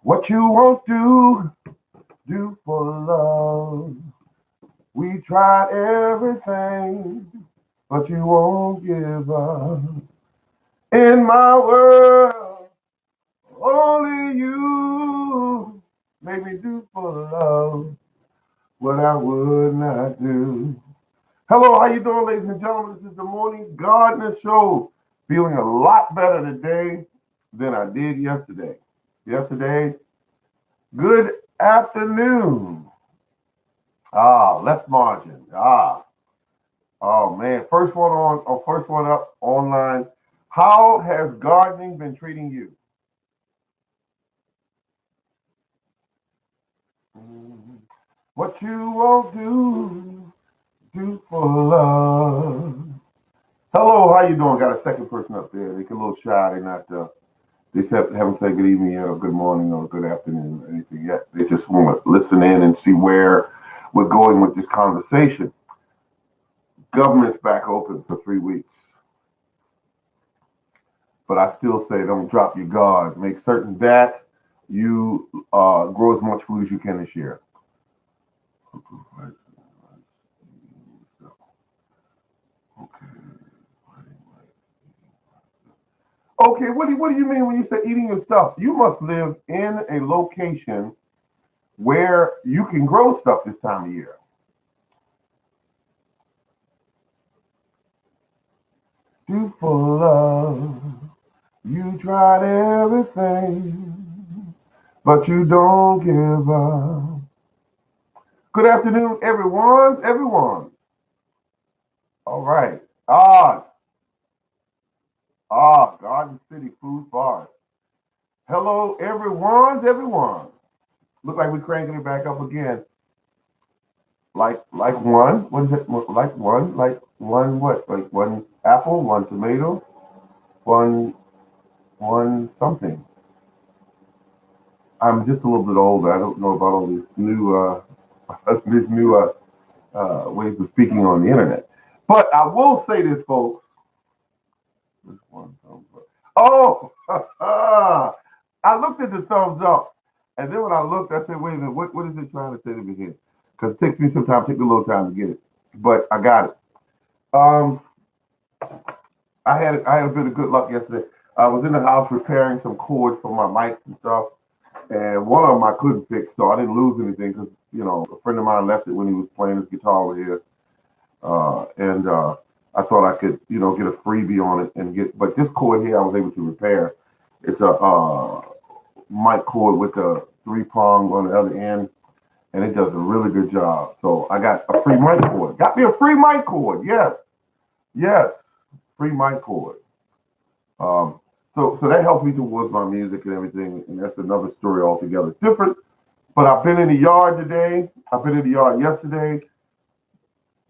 What you won't do for love. We tried everything, but you won't give up. In my world, only you make me do for love what I would not do. Hello, how you doing, ladies and gentlemen? This is the Morning Gardener Show. Feeling a lot better today than I did yesterday. Yesterday, good afternoon. Left margin. Oh man. First one up online. How has gardening been treating you? What you won't do for love. Hello, how you doing? Got a second person up there. They get a little shy. They're not. Haven't said good evening yet, or good morning, or good afternoon, or anything yet. They just want to listen in and see where we're going with this conversation. Government's back open for 3 weeks, but I still say don't drop your guard. Make certain that you grow as much food as you can this year. Okay, what do you mean when you say eating your stuff? You must live in a location where you can grow stuff this time of year. Do for love. You tried everything, but you don't give up. Good afternoon, everyone. All right. Garden City Food Forest. Hello, everyone. Look like we're cranking it back up again. Like one. What is it? Like one? Like one what? Like one apple, one tomato, one something. I'm just a little bit older. I don't know about all these new these new ways of speaking on the internet. But I will say this, folks. Which one thumbs up? Oh, I looked at the thumbs up, and then when I looked, I said, "Wait a minute, what is it trying to say to me here?" Because it takes me some time, take a little time to get it, but I got it. Um, I had a bit of good luck yesterday. I was in the house repairing some cords for my mics and stuff, and one of them I couldn't fix, so I didn't lose anything because a friend of mine left it when he was playing his guitar over here, and I thought I could get a freebie on it and but this cord here I was able to repair. It's a mic cord with a 3 prong on the other end, and it does a really good job. So I got a free mic cord. Got me a free mic cord. Yes, free mic cord. Um, so that helps me towards my music and everything, and that's another story altogether. Different, but I've been in the yard today. I've been in the yard yesterday,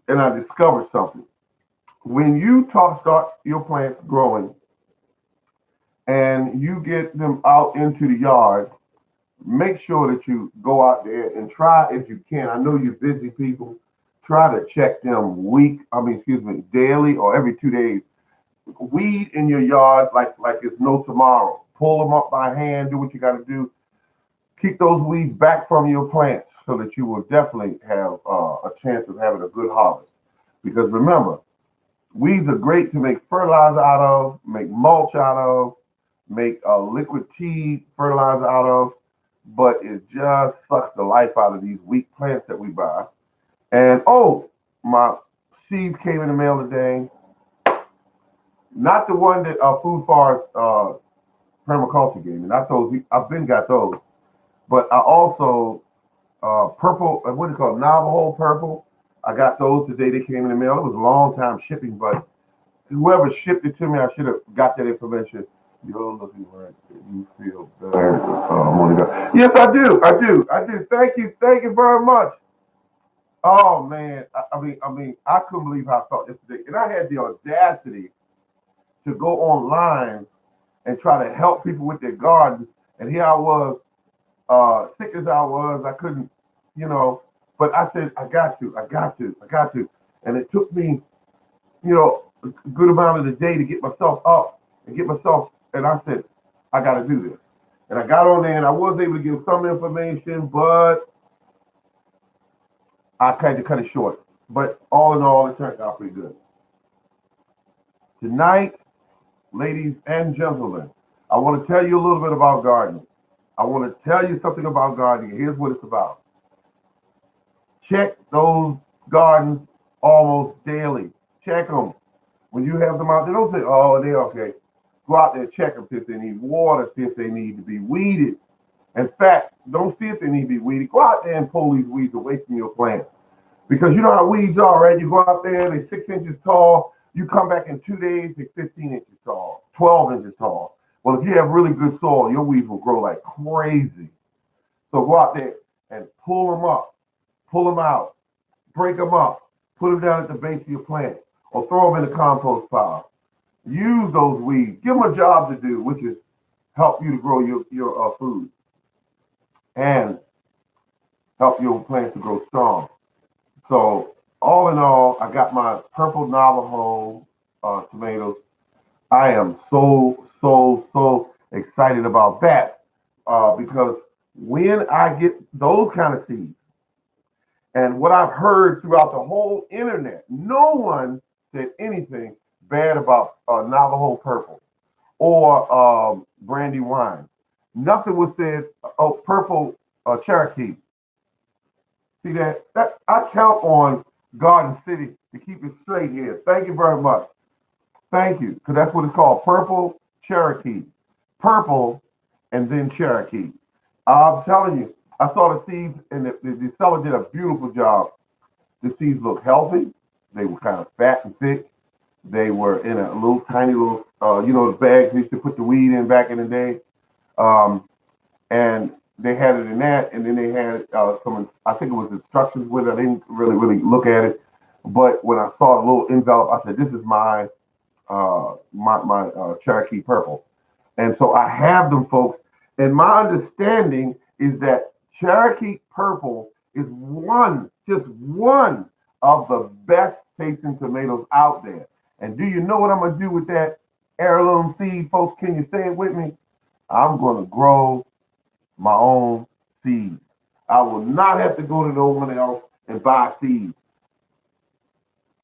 and I discovered something. When you start your plants growing, and you get them out into the yard, make sure that you go out there and try if you can. I know you're busy people. Try to check them daily or every 2 days. Weed in your yard like it's no tomorrow. Pull them up by hand. Do what you got to do. Keep those weeds back from your plants so that you will definitely have a chance of having a good harvest. Because remember, weeds are great to make fertilizer out of, make mulch out of, make a liquid tea fertilizer out of, but it just sucks the life out of these weak plants that we buy. And my seeds came in the mail today. Not the one that Food Forest permaculture gave me. Not those. I've been got those, but I also purple. What do you call it? Navajo purple. I got those today. They came in the mail. It was a long time shipping, but whoever shipped it to me, I should have got that information. You're looking right. You feel better. Oh my God. Yes, I do. Thank you very much. Oh man, I couldn't believe how I felt yesterday, and I had the audacity to go online and try to help people with their gardens. And here I was, sick as I was, I couldn't, but I said, I got to. And it took me, a good amount of the day to get myself up and and I said, I got to do this. And I got on there and I was able to give some information, but I tried to cut it short. But all in all, it turned out pretty good. Tonight, ladies and gentlemen, I want to tell you a little bit about gardening. I want to tell you something about gardening. Here's what it's about. Check those gardens almost daily. Check them. When you have them out there, don't say, oh, they're okay. Go out there and check them, see if they need water, see if they need to be weeded. In fact, don't see if they need to be weeded. Go out there and pull these weeds away from your plants. Because you know how weeds are, right? You go out there, they're 6 inches tall. You come back in 2 days, they're 15 inches tall, 12 inches tall. Well, if you have really good soil, your weeds will grow like crazy. So go out there and pull them up, pull them out, break them up, put them down at the base of your plant, or throw them in the compost pile. Use those weeds. Give them a job to do, which is help you to grow your food and help your plants to grow strong. So all in all, I got my purple Navajo tomatoes. I am so excited about that because when I get those kind of seeds, and what I've heard throughout the whole internet, no one said anything bad about Navajo purple or Brandywine. Nothing was said. Oh, purple Cherokee. See that? That I count on Garden City to keep it straight here. Thank you very much. Thank you, because that's what it's called, purple Cherokee. Purple and then Cherokee. I'm telling you, I saw the seeds, and the seller did a beautiful job. The seeds look healthy. They were kind of fat and thick. They were in a little tiny little, the bags we used to put the weed in back in the day. And they had it in that, and then they had some, I think it was instructions with it. I didn't really look at it. But when I saw the little envelope, I said, this is my Cherokee purple. And so I have them, folks. And my understanding is that Cherokee purple is just one of the best tasting tomatoes out there. And do you know what I'm going to do with that heirloom seed, folks? Can you say it with me? I'm going to grow my own seeds. I will not have to go to no one else and buy seeds.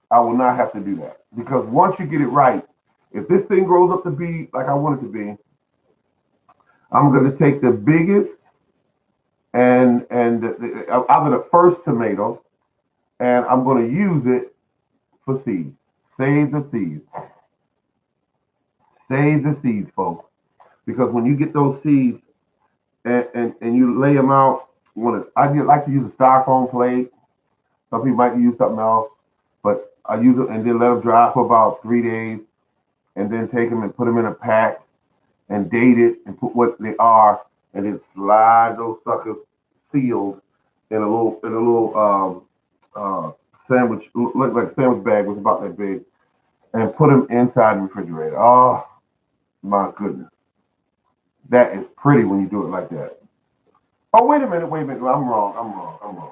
I will not have to do that. Because once you get it right, if this thing grows up to be like I want it to be, I'm going to take the biggest and out of the first tomato, and I'm going to use it for seeds. Save the seeds. Save the seeds, folks. Because when you get those seeds and you lay them out, I like to use a styrofoam plate. Some people might use something else, but I use it and then let them dry for about 3 days, and then take them and put them in a pack and date it and put what they are, and then slide those suckers sealed in a little sandwich, look like a sandwich bag, was about that big, and put them inside the refrigerator. Oh my goodness, that is pretty when you do it like that. Oh, wait a minute. I'm wrong.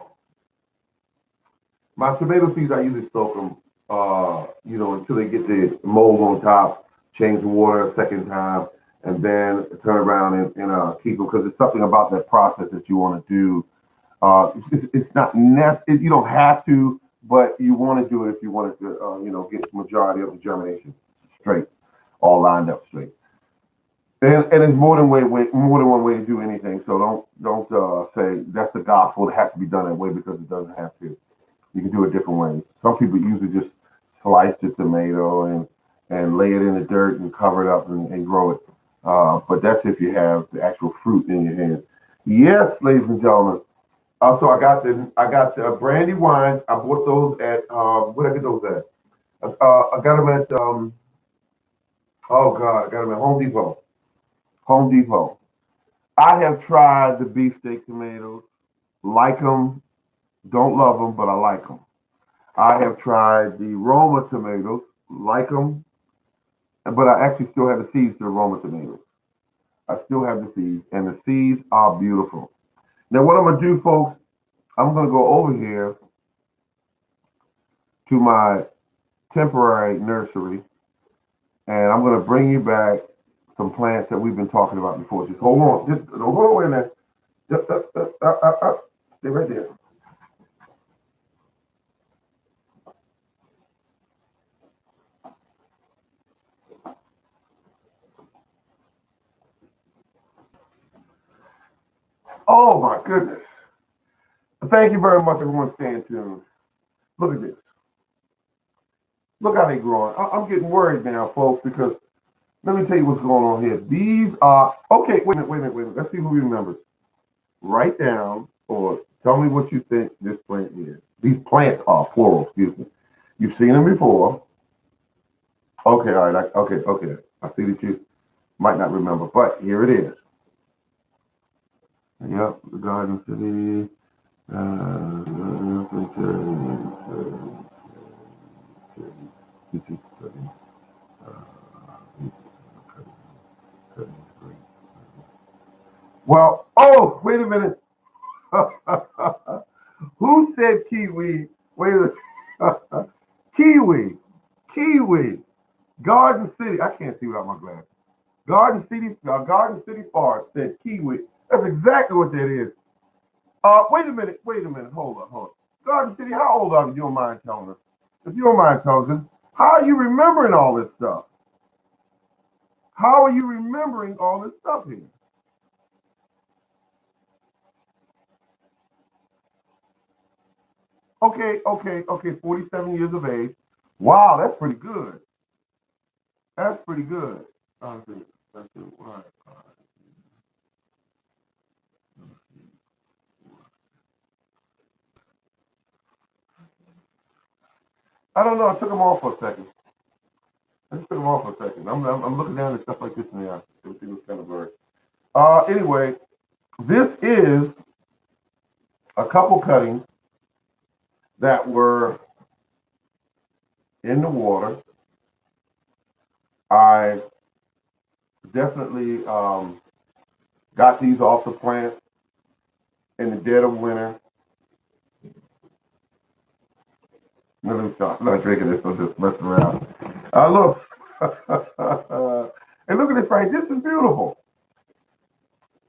My tomato seeds, I usually soak them, until they get the mold on top, change the water a second time, and then turn around and keep them, because it's something about that process that you want to do. It's not necessary. You don't have to, but you want to do it if you want to, get the majority of the germination straight, all lined up straight. And it's more than one way to do anything. So don't say that's the gospel. It has to be done that way, because it doesn't have to. You can do it different ways. Some people usually just slice the tomato and lay it in the dirt and cover it up and grow it. But that's if you have the actual fruit in your hand. Yes, ladies and gentlemen. So I got the brandy wine. I bought those at where did I get those at? I got them at I got them at Home Depot. Home Depot. I have tried the beefsteak tomatoes. Like them. Don't love them, but I like them. I have tried the Roma tomatoes. Like them, but I actually still have the seeds to the Roma tomatoes. I still have the seeds, and the seeds are beautiful. Now, what I'm going to do, folks, I'm going to go over here to my temporary nursery, and I'm going to bring you back some plants that we've been talking about before. Just hold on. Just hold on, wait a minute. Stay right there. Oh my goodness. Thank you very much, everyone staying tuned. Look at this. Look how they growing. I'm getting worried now, folks, because let me tell you what's going on here. These are, okay, wait a minute. Let's see who remembers. Write down or tell me what you think this plant is. These plants are plural, excuse me. You've seen them before. Okay, all right. Okay. I see that you might not remember, but here it is. Yep, the Garden City. Well, oh, wait a minute. Who said kiwi? Wait a minute. Kiwi. Garden City. I can't see without my glasses. Garden City Forest said kiwi. That's exactly what that is. Wait a minute. Hold on. Garden City, how old are you? If you don't mind telling us. If you don't mind telling us, how are you remembering all this stuff? How are you remembering all this stuff here? Okay. 47 years of age. Wow, that's pretty good. That's pretty good. That's it. All right. I don't know. I took them off for a second. I just took them off for a second. I'm looking down at stuff like this in the eye. Everything was kind of blurry. Anyway, this is a couple cuttings that were in the water. I definitely got these off the plant in the dead of winter. No, let me stop. I'm not drinking this. I'm just messing around. Look. And look at this right. This is beautiful.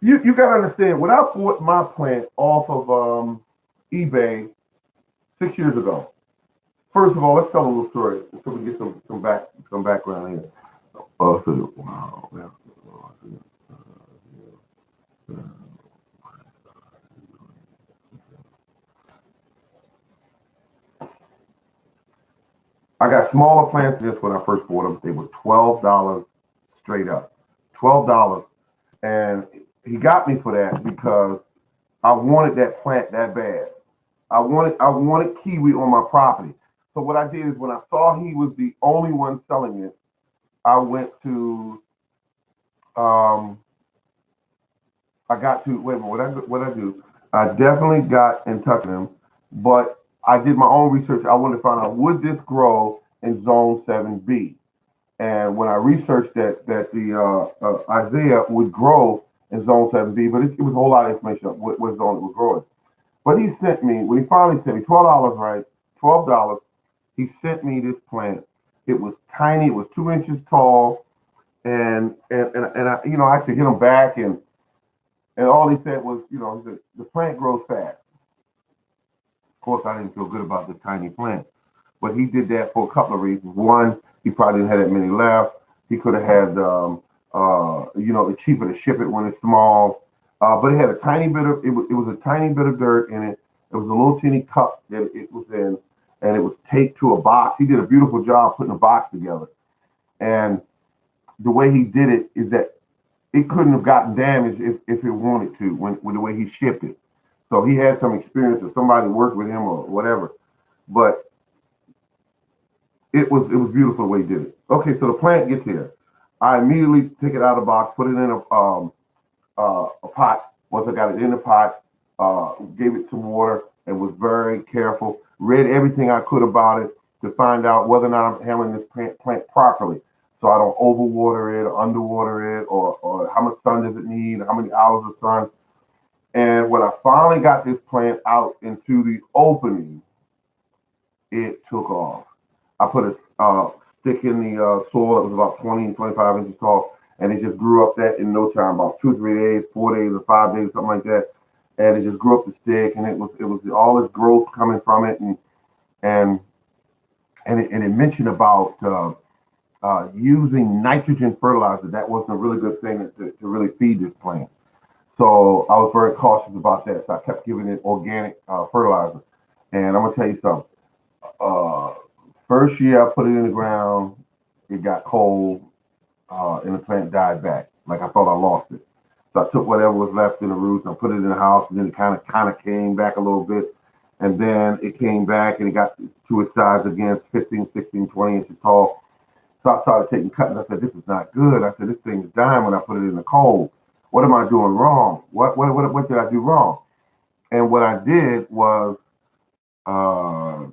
You got to understand, when I bought my plant off of eBay 6 years ago, first of all, let's tell a little story so we get some background here. Wow. I got smaller plants than this when I first bought them. They were $12 straight up. $12. And he got me for that because I wanted that plant that bad. I wanted kiwi on my property. So what I did is when I saw he was the only one selling it, I went to I got to wait a minute, what I do? I definitely got in touch with him, but I did my own research. I wanted to find out, would this grow in zone 7B? And when I researched that the Isaiah would grow in zone 7B, but it was a whole lot of information on what zone it would grow in. But he sent me, when he finally sent me $12, right? $12. He sent me this plant. It was tiny. It was 2 inches tall, and I, I actually hit him back, and all he said was, the plant grows fast. Of course, I didn't feel good about the tiny plant, but he did that for a couple of reasons. One, he probably didn't have that many left. He could have had, it's cheaper to ship it when it's small. But it had a tiny bit of, it was a tiny bit of dirt in it. It was a little teeny cup that it was in, and it was taped to a box. He did a beautiful job putting a box together. And the way he did it is that it couldn't have gotten damaged if it wanted to with the way he shipped it. So he had some experience, or somebody worked with him or whatever. But it was beautiful the way he did it. Okay, so the plant gets here. I immediately take it out of the box, put it in a pot. Once I got it in the pot, gave it some water, and was very careful. Read everything I could about it to find out whether or not I'm handling this plant properly, so I don't overwater it or underwater it, or how much sun does it need, how many hours of sun. And when I finally got this plant out into the opening, it took off. I put a stick in the soil that was about 20, 25 inches tall, and it just grew up that in no time, about 2 or 3 days, 4 days or 5 days, something like that. And it just grew up the stick, and it was all this growth coming from it, and and it mentioned about using nitrogen fertilizer. That wasn't a really good thing to really feed this plant. So I was very cautious about that. So I kept giving it organic fertilizer. And I'm gonna tell you something. Uh, First year I put it in the ground, it got cold, and the plant died back. Like I thought I lost it. So I took whatever was left in the roots and put it in the house, and then it kind of came back a little bit, and then it came back and it got to its size again, 15, 16, 20 inches tall. So I started taking cuttings. I said, this is not good. I said, this thing is dying when I put it in the cold. What am I doing wrong? What did I do wrong? And what I did was, uh,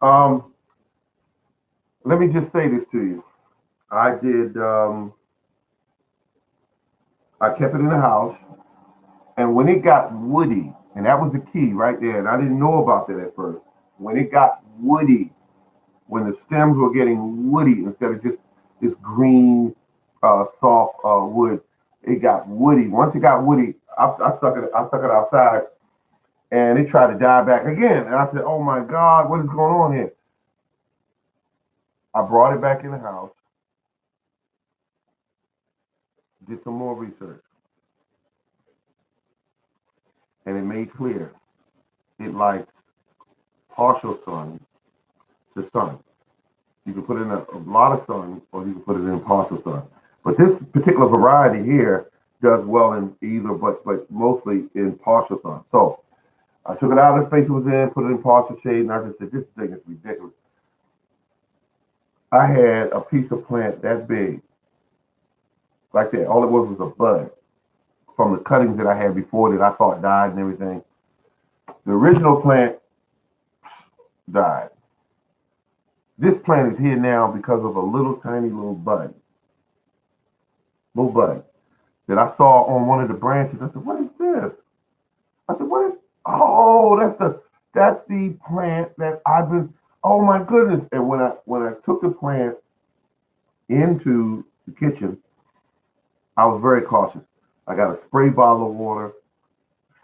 um, let me just say this to you. I did. I kept it in the house, and when it got woody, and that was the key right there, and I didn't know about that at first. When it got woody, when the stems were getting woody instead of just this green, soft wood, it got woody. Once it got woody, I stuck it. I stuck it outside, and it tried to die back again. And I said, "Oh my God, what is going on here?" I brought it back in the house, did some more research, and it made clear it likes partial sun to sun. You can put in a lot of sun, or you can put it in partial sun. But this particular variety here does well in either, but mostly in partial sun. So I took it out of the space it was in, put it in partial shade, and I just said, this thing is ridiculous. I had a piece of plant that big, like that. All it was a bud from the cuttings that I had before that I thought died and everything. The original plant died. This plant is here now because of a little tiny little bud that I saw on one of the branches. I said, "What is this?" I said, "What is? Oh, that's the plant that I've been. Oh my goodness!" And when I took the plant into the kitchen, I was very cautious. I got a spray bottle of water,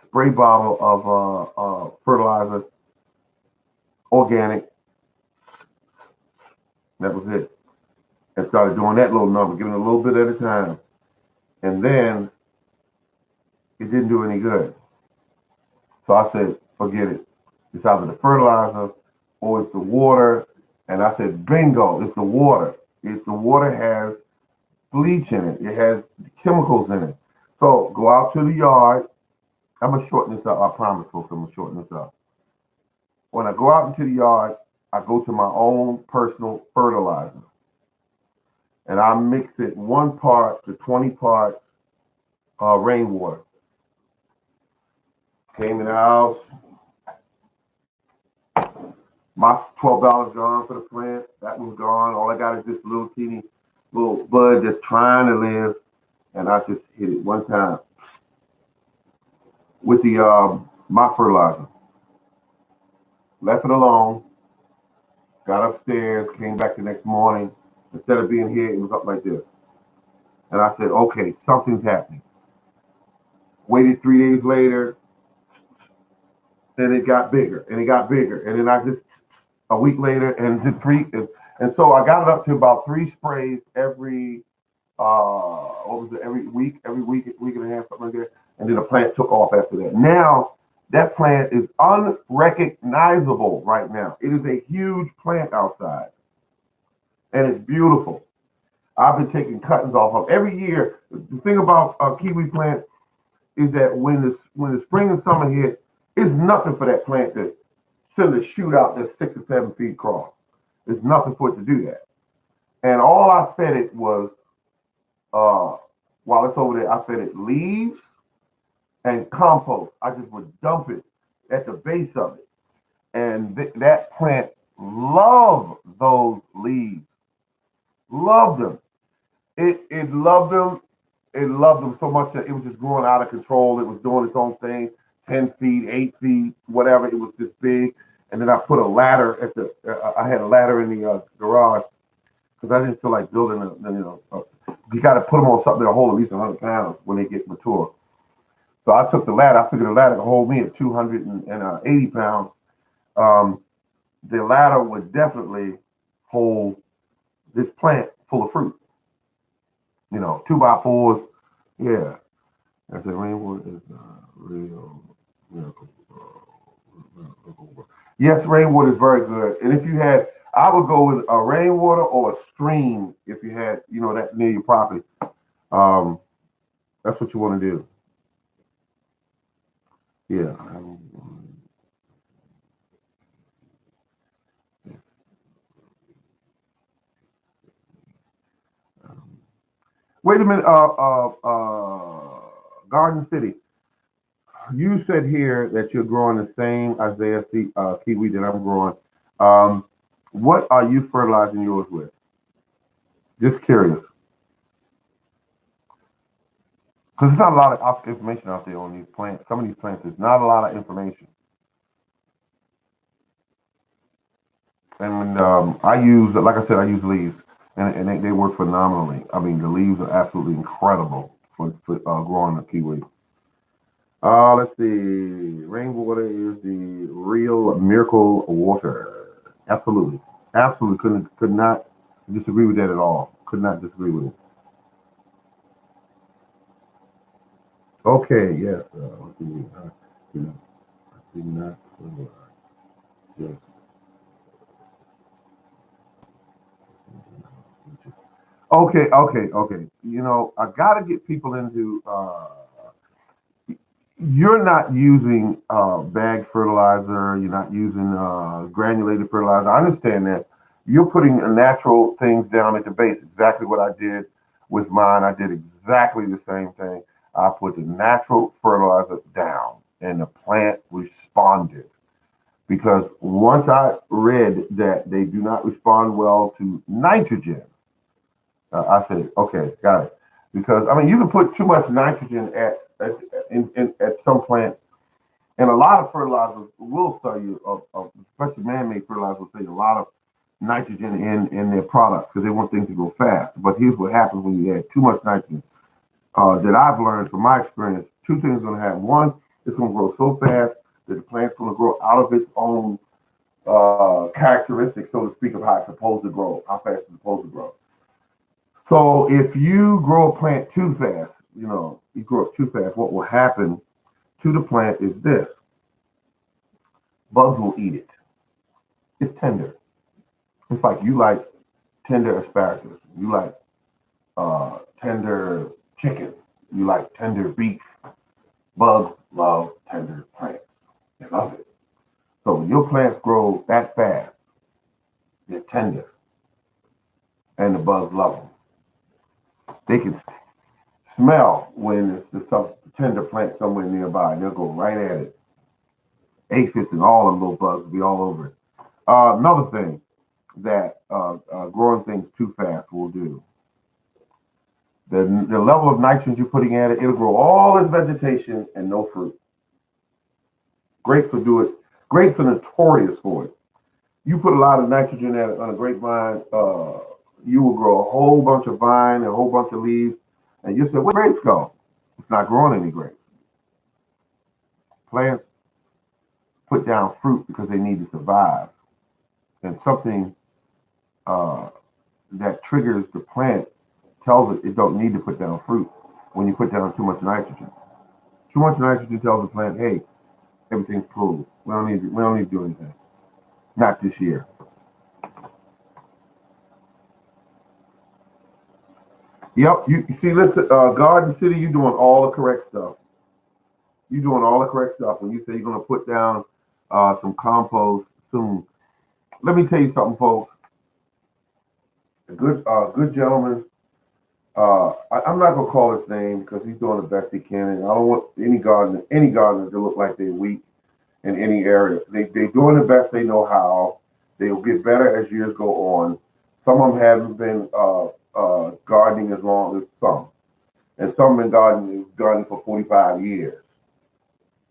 spray bottle of fertilizer, organic. That was it. And started doing that little number, giving it a little bit at a time. And then it didn't do any good. So I said, forget it. It's either the fertilizer or it's the water. And I said, bingo, it's the water. If the water has bleach in it, it has chemicals in it. So go out to the yard. I'm going to shorten this up. I promise, folks, I'm going to shorten this up. When I go out into the yard, I go to my own personal fertilizer. And I mix it 1 part to 20 parts rainwater. Came in the house. My $12 gone for the plant. That was gone. All I got is this little teeny little bud that's trying to live. And I just hit it one time with the my fertilizer. Left it alone. Got upstairs. Came back the next morning. Instead of being here, it was up like this. And I said, okay, something's happening. Waited 3 days later, and it got bigger, and it got bigger. And then I just, a week later, and did three. And so I got it up to about 3 sprays every, what was it, every week and a half, something like that. And then the plant took off after that. Now, that plant is unrecognizable right now. It is a huge plant outside, and it's beautiful. I've been taking cuttings off of every year. The thing about a kiwi plant is that when the spring and summer hit, it's nothing for that plant to send a shoot out that's 6 or 7 feet across. There's nothing for it to do that. And all I fed it was, while it's over there, I fed it leaves and compost. I just would dump it at the base of it. And that plant loved those leaves. Loved them. It loved them. It loved them so much that it was just growing out of control. It was doing its own thing, 10 feet, 8 feet, whatever. It was this big. and then I put a ladder at the. I had a ladder in the garage because I didn't feel like building you got to put them on something that'll hold at least 100 pounds when they get mature. So I took the ladder. I figured the ladder could hold me at 280 pounds. Um, the ladder would definitely hold this plant full of fruit. 2x4s. Yeah. I said rainwater is real miracle. Yes, rainwater is very good. And if you had, I would go with a rainwater or a stream if you had, that near your property. Um, that's what you want to do. Yeah. Wait a minute, Garden City. You said here that you're growing the same Isaiah kiwi that I'm growing. Um, what are you fertilizing yours with? Just curious, because there's not a lot of information out there on these plants. Some of these plants, there's not a lot of information. And I use, like I said, I use leaves, and they work phenomenally. I mean, the leaves are absolutely incredible for growing a kiwi. Let's see. Rainwater is the real miracle water. Absolutely, absolutely. Could not disagree with that at all. Could not disagree with it. Okay. Yes. Let's see. I did not. Yes. Okay. Okay. Okay. I got to get people into. You're not using bag fertilizer. You're not using granulated fertilizer. I understand that. You're putting natural things down at the base. Exactly what I did with mine. I did exactly the same thing. I put the natural fertilizer down, and the plant responded. Because once I read that they do not respond well to nitrogen, I said, okay, got it. Because I mean, you can put too much nitrogen at some plants, and a lot of fertilizers will sell you, especially man-made fertilizers, will sell you a lot of nitrogen in their products because they want things to go fast. But here's what happens when you add too much nitrogen. That I've learned from my experience, two things are going to happen. One, it's going to grow so fast that the plant's going to grow out of its own characteristics, so to speak, of how it's supposed to grow, how fast it's supposed to grow. So if you grow a plant too fast, you grow it too fast, what will happen to the plant is this. Bugs will eat it. It's tender. It's like you like tender asparagus. You like tender chicken. You like tender beef. Bugs love tender plants. They love it. So when your plants grow that fast, they're tender, and the bugs love them. They can smell when it's some tender plant somewhere nearby, and they'll go right at it. Aphids and all them little bugs will be all over it. Another thing that growing things too fast will do, the level of nitrogen you're putting at it, it'll grow all its vegetation and no fruit. Grapes will do it. Grapes are notorious for it. You put a lot of nitrogen at it on a grapevine, you will grow a whole bunch of vine and a whole bunch of leaves, and you say, where grapes go? It's not growing any grapes. Plants put down fruit because they need to survive. And something uh, that triggers the plant tells it don't need to put down fruit when you put down too much nitrogen. Too much nitrogen tells the plant, hey, everything's cool. We don't need to do anything. Not this year. Yep. You see, listen, Garden City, you're doing all the correct stuff. You're doing all the correct stuff. When you say you're going to put down some compost soon, let me tell you something, folks. A good gentleman. I'm not gonna call his name because he's doing the best he can, and I don't want any gardener to look like they're weak in any area. They're doing the best they know how. They'll get better as years go on. Some of them haven't been gardening as long as some, and some have been gardening for 45 years.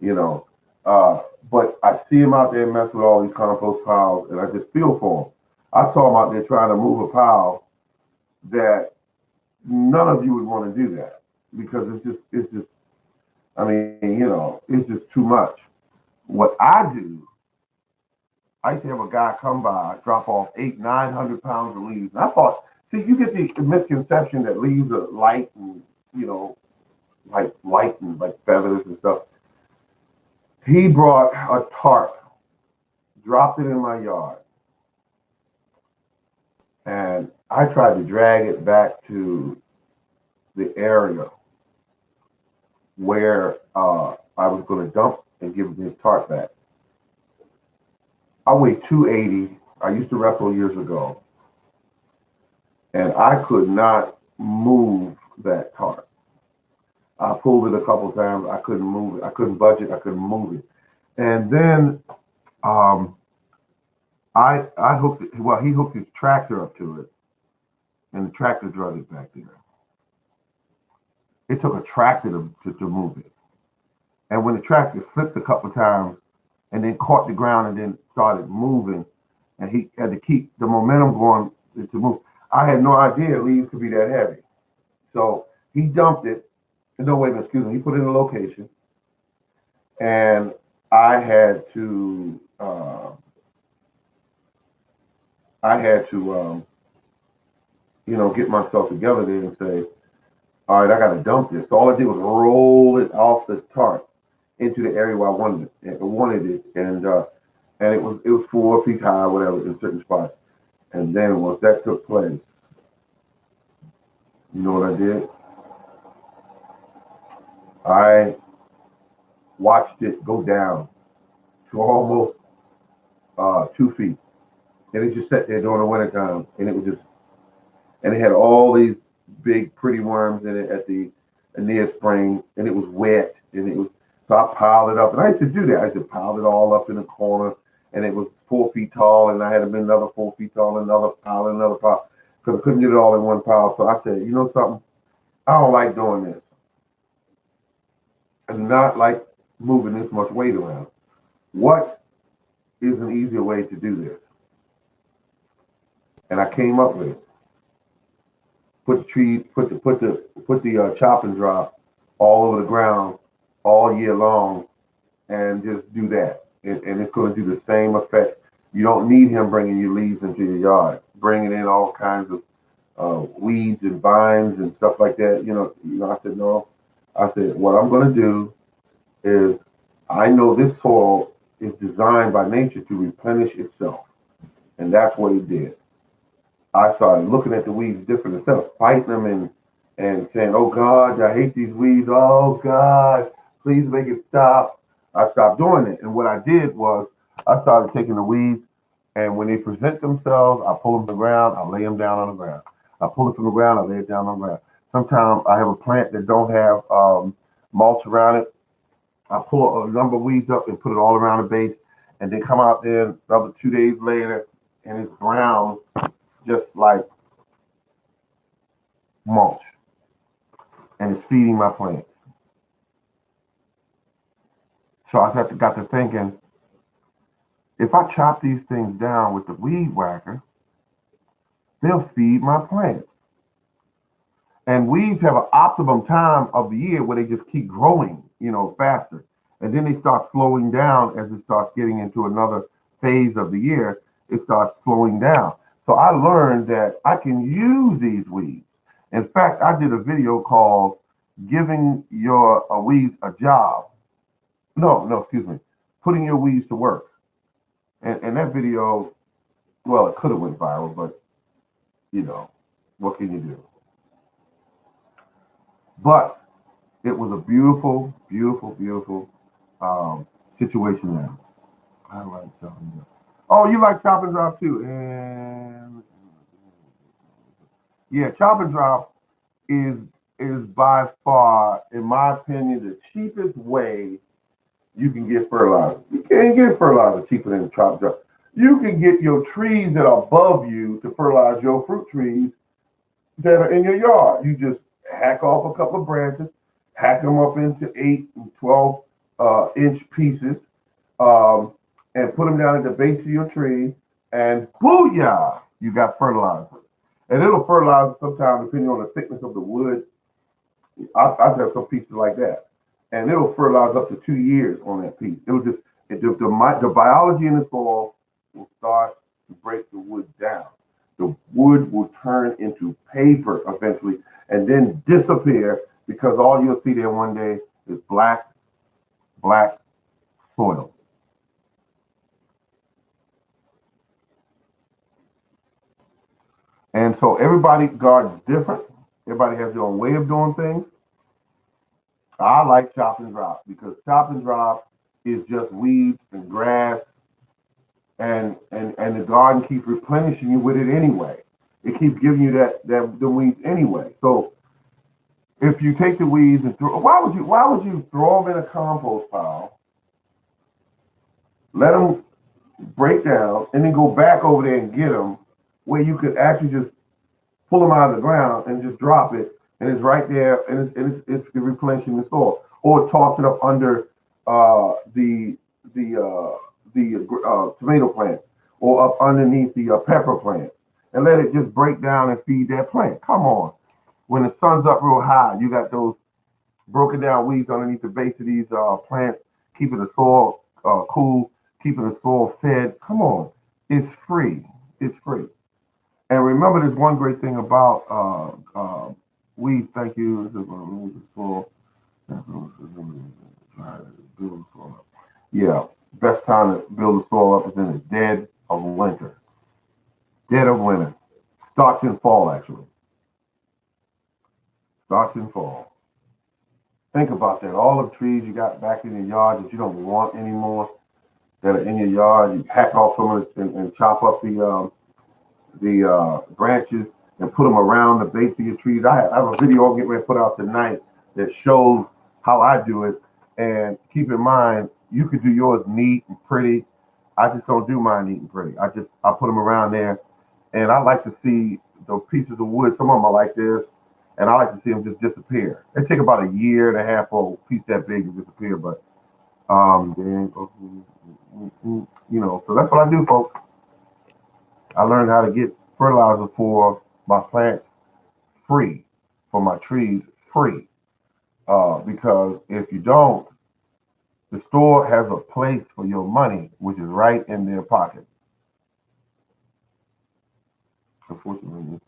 You know, But I see him out there messing with all these compost piles, and I just feel for him. I saw him out there trying to move a pile that none of you would want to do that because it's just. I mean, it's just too much. What I do, I used to have a guy come by, drop off 900 pounds of leaves. And I thought, see, you get the misconception that leaves are light and like light and like feathers and stuff. He brought a tarp, dropped it in my yard, and I tried to drag it back to the area where I was going to dump and give him his tarp back. I weigh 280. I used to wrestle years ago, and I could not move that tarp. I pulled it a couple times. I couldn't move it. I couldn't budge it. I couldn't move it. And then I hooked it. Well, he hooked his tractor up to it, and the tractor drug it back there. It took a tractor to move it. And when the tractor flipped a couple of times and then caught the ground and then started moving, and he had to keep the momentum going to move. I had no idea leaves could be that heavy. So he dumped it. No, wait, excuse me. He put it in a location, and I had to get myself together there and say, all right, I got to dump this. So all I did was roll it off the tarp into the area where I wanted it, and it was 4 feet high, whatever, in certain spots. And then once that took place, you know what I did? I watched it go down to almost 2 feet, and it just sat there during the wintertime, and it had all these big pretty worms in it at the near spring, and it was wet, and it was. So I piled it up, and I used to do that. I used to pile it all up in the corner, and it was 4 feet tall, and I had to be another 4 feet tall, another pile, because I couldn't get it all in one pile. So I said, you know something? I don't like doing this. I do not like moving this much weight around. What is an easier way to do this? And I came up with it. Put the chop and drop all over the ground all year long, and just do that. And it's going to do the same effect. You don't need him bringing your leaves into your yard, bringing in all kinds of weeds and vines and stuff like that. I said, no. I said, what I'm going to do is, I know this soil is designed by nature to replenish itself. And that's what he did. I started looking at the weeds different. Instead of fighting them and saying, oh God, I hate these weeds. Oh God, please make it stop. I stopped doing it. And what I did was I started taking the weeds, and when they present themselves, I pull them from the ground, I lay them down on the ground. I pull it from the ground, I lay it down on the ground. Sometimes I have a plant that don't have mulch around it. I pull a number of weeds up and put it all around the base, and then come out there another 2 days later, and it's brown, just like mulch, and it's feeding my plants. So I got to thinking, if I chop these things down with the weed whacker, they'll feed my plants. And weeds have an optimum time of the year where they just keep growing, faster. And then they start slowing down as it starts getting into another phase of the year. It starts slowing down. So I learned that I can use these weeds. In fact, I did a video called Giving Your Weeds a Job. No, excuse me. Putting Your Weeds to Work. And that video, well, it could have went viral, but, what can you do? But it was a beautiful, beautiful, beautiful situation now. I like chopping drop. Oh, you like chop and drop too. And yeah, chop and drop is by far, in my opinion, the cheapest way you can get fertilizer. You can't get fertilizer cheaper than chop and drop. You can get your trees that are above you to fertilize your fruit trees that are in your yard. You just hack off a couple of branches, hack them up into 8 and 12 inch pieces, um, and put them down at the base of your tree, and booyah, you got fertilizer. And it'll fertilize sometimes depending on the thickness of the wood. I've had some pieces like that, and it'll fertilize up to 2 years on that piece. It'll just the biology in the soil will start to break the wood down. The wood will turn into paper eventually, and then disappear because all you'll see there one day is black soil. And so everybody gardens different. Everybody has their own way of doing things. I like chop and drop because chop and drop is just weeds and grass, and the garden keeps replenishing you with it anyway. It keeps giving you that the weeds anyway. So if you take the weeds and throw, why would you throw them in a compost pile, let them break down, and then go back over there and get them, where you could actually just pull them out of the ground and just drop it, and it's right there, and it's replenishing the soil, or toss it up under the tomato plant, or up underneath the pepper plant, and let it just break down and feed that plant. Come on, when the sun's up real high, you got those broken down weeds underneath the base of these plants, keeping the soil cool, keeping the soil fed. Come on, it's free. It's free. And remember, there's one great thing about weeds. Thank you. Yeah, best time to build the soil up is in the dead of winter. Dead of winter. Starts in fall, actually. Starts in fall. Think about that. All the trees you got back in your yard that you don't want anymore, that are in your yard, you hack off some of it and chop up the branches and put them around the base of your trees. I have a video I'll get ready to put out tonight that shows how I do it. And keep in mind, you could do yours neat and pretty. I just don't do mine neat and pretty. I put them around there, and I like to see the pieces of wood. Some of them are like this, and I like to see them just disappear. They take about a year and a half for a piece that big to disappear, but then so that's what I do, folks. I learned how to get fertilizer for my plants free, for my trees free. Because if you don't, the store has a place for your money, which is right in their pocket. Unfortunately,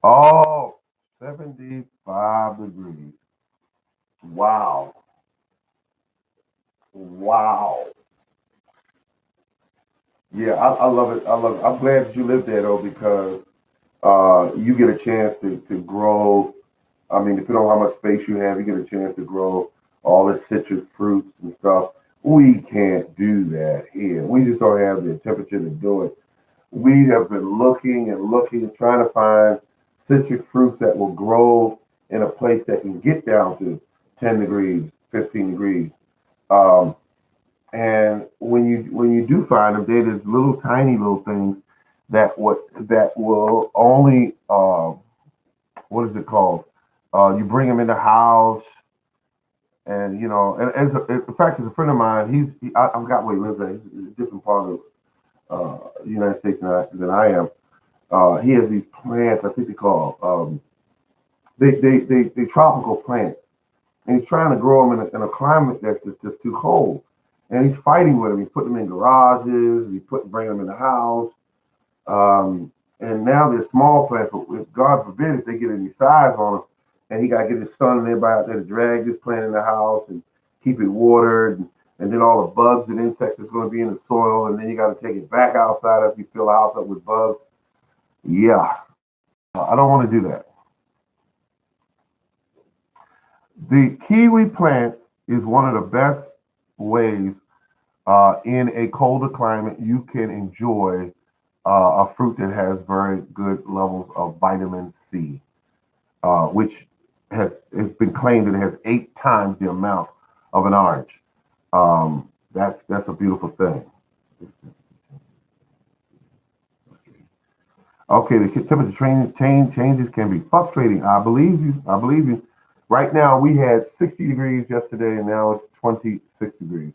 oh, 75 degrees. Wow. Wow. Yeah, I love it. I love it. I'm glad that you live there though, because you get a chance to grow. I mean, depending on how much space you have, you get a chance to grow all the citrus fruits and stuff. We can't do that here. We just don't have the temperature to do it. We have been looking and looking, trying to find citric fruits that will grow in a place that can get down to 10 degrees, 15 degrees. Um, and when you do find them, there's little tiny little things that will only what is it called? You bring them in the house, and and in fact, as a friend of mine, I forgot where he lives at. He's in a different part of the United States than I am. He has these plants. I think they call they tropical plants, and he's trying to grow them in a climate that's just too cold. And he's fighting with them. He's putting them in garages. Bringing them in the house. And now they're small plants, but if God forbid if they get any size on them, and he got to get his son and everybody out there to drag this plant in the house and keep it watered, and then all the bugs and insects that's going to be in the soil, and then you got to take it back outside if you fill the house up with bugs. Yeah, I don't want to do that. The kiwi plant is one of the best ways in a colder climate you can enjoy a fruit that has very good levels of vitamin C, which has been claimed that it has 8 times the amount of an orange. That's a beautiful thing. Okay, the temperature changes can be frustrating. I believe you. I believe you. Right now, we had 60 degrees yesterday, and now it's 26 degrees.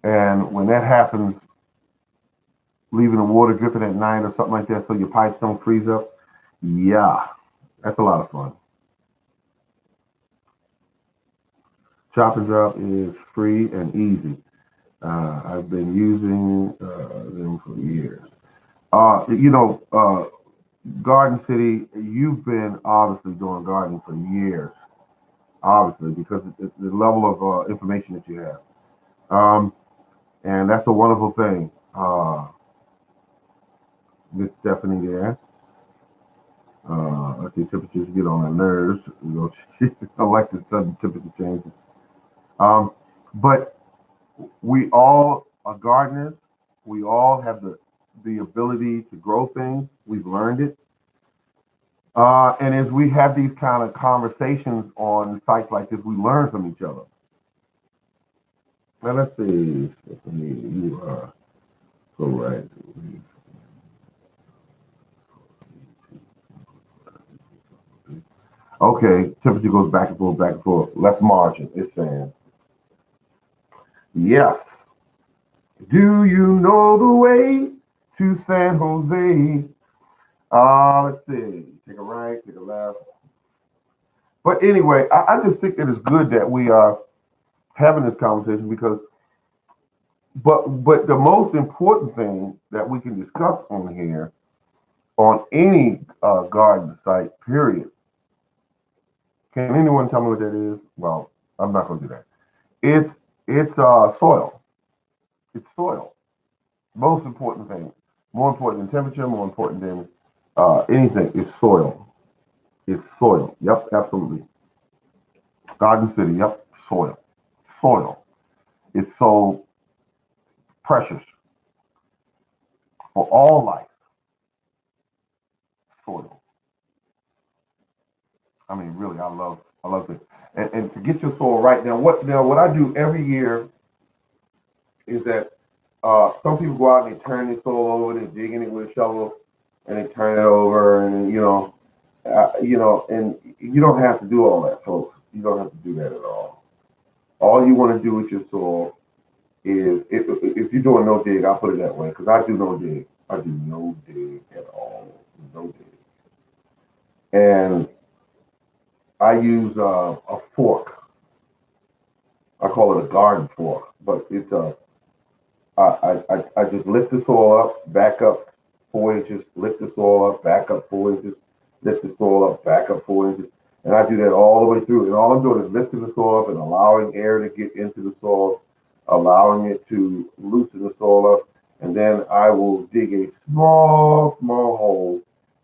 And when that happens, leaving the water dripping at night or something like that, so your pipes don't freeze up, yeah, that's a lot of fun. Chop and drop is free and easy. I've been using them for years. Garden City, you've been obviously doing gardening for years, obviously, because the level of information that you have. Um, and that's a wonderful thing. Miss Stephanie there. Let's see, temperatures get on her nerves. I like the sudden temperature changes. Um, but we all are gardeners. We all have the ability to grow things. We've learned it. And as we have these kind of conversations on sites like this, we learn from each other. Now let's see, Stephanie, you are correct. Okay, temperature goes back and forth, back and forth. Left margin, it's saying, yes. Do you know the way to San Jose? Let's see. Take a right, take a left. But anyway, I just think that it's good that we are having this conversation because, but the most important thing that we can discuss on here, on any garden site, period. Can anyone tell me what that is? Well, I'm not going to do that. It's it's soil. It's soil. Most important thing. More important than temperature. More important than anything. Is soil. It's soil. Yep, absolutely. Garden City. Yep, soil. Soil. It's so precious for all life. Soil. I mean, really, I love it. And to get your soil right what I do every year is that some people go out and they turn their soil over, they dig in it with a shovel, and they turn it over, and and you don't have to do all that, folks. You don't have to do that at all. All you want to do with your soil is, if you're doing no dig, I'll put it that way, because I do no dig. I do no dig at all, no dig, and I use a fork. I call it a garden fork, but it's a I just lift the soil up, back up 4 inches, lift the soil up, back up 4 inches, lift the soil up, back up 4 inches. And I do that all the way through. And all I'm doing is lifting the soil up and allowing air to get into the soil, allowing it to loosen the soil up. And then I will dig a small hole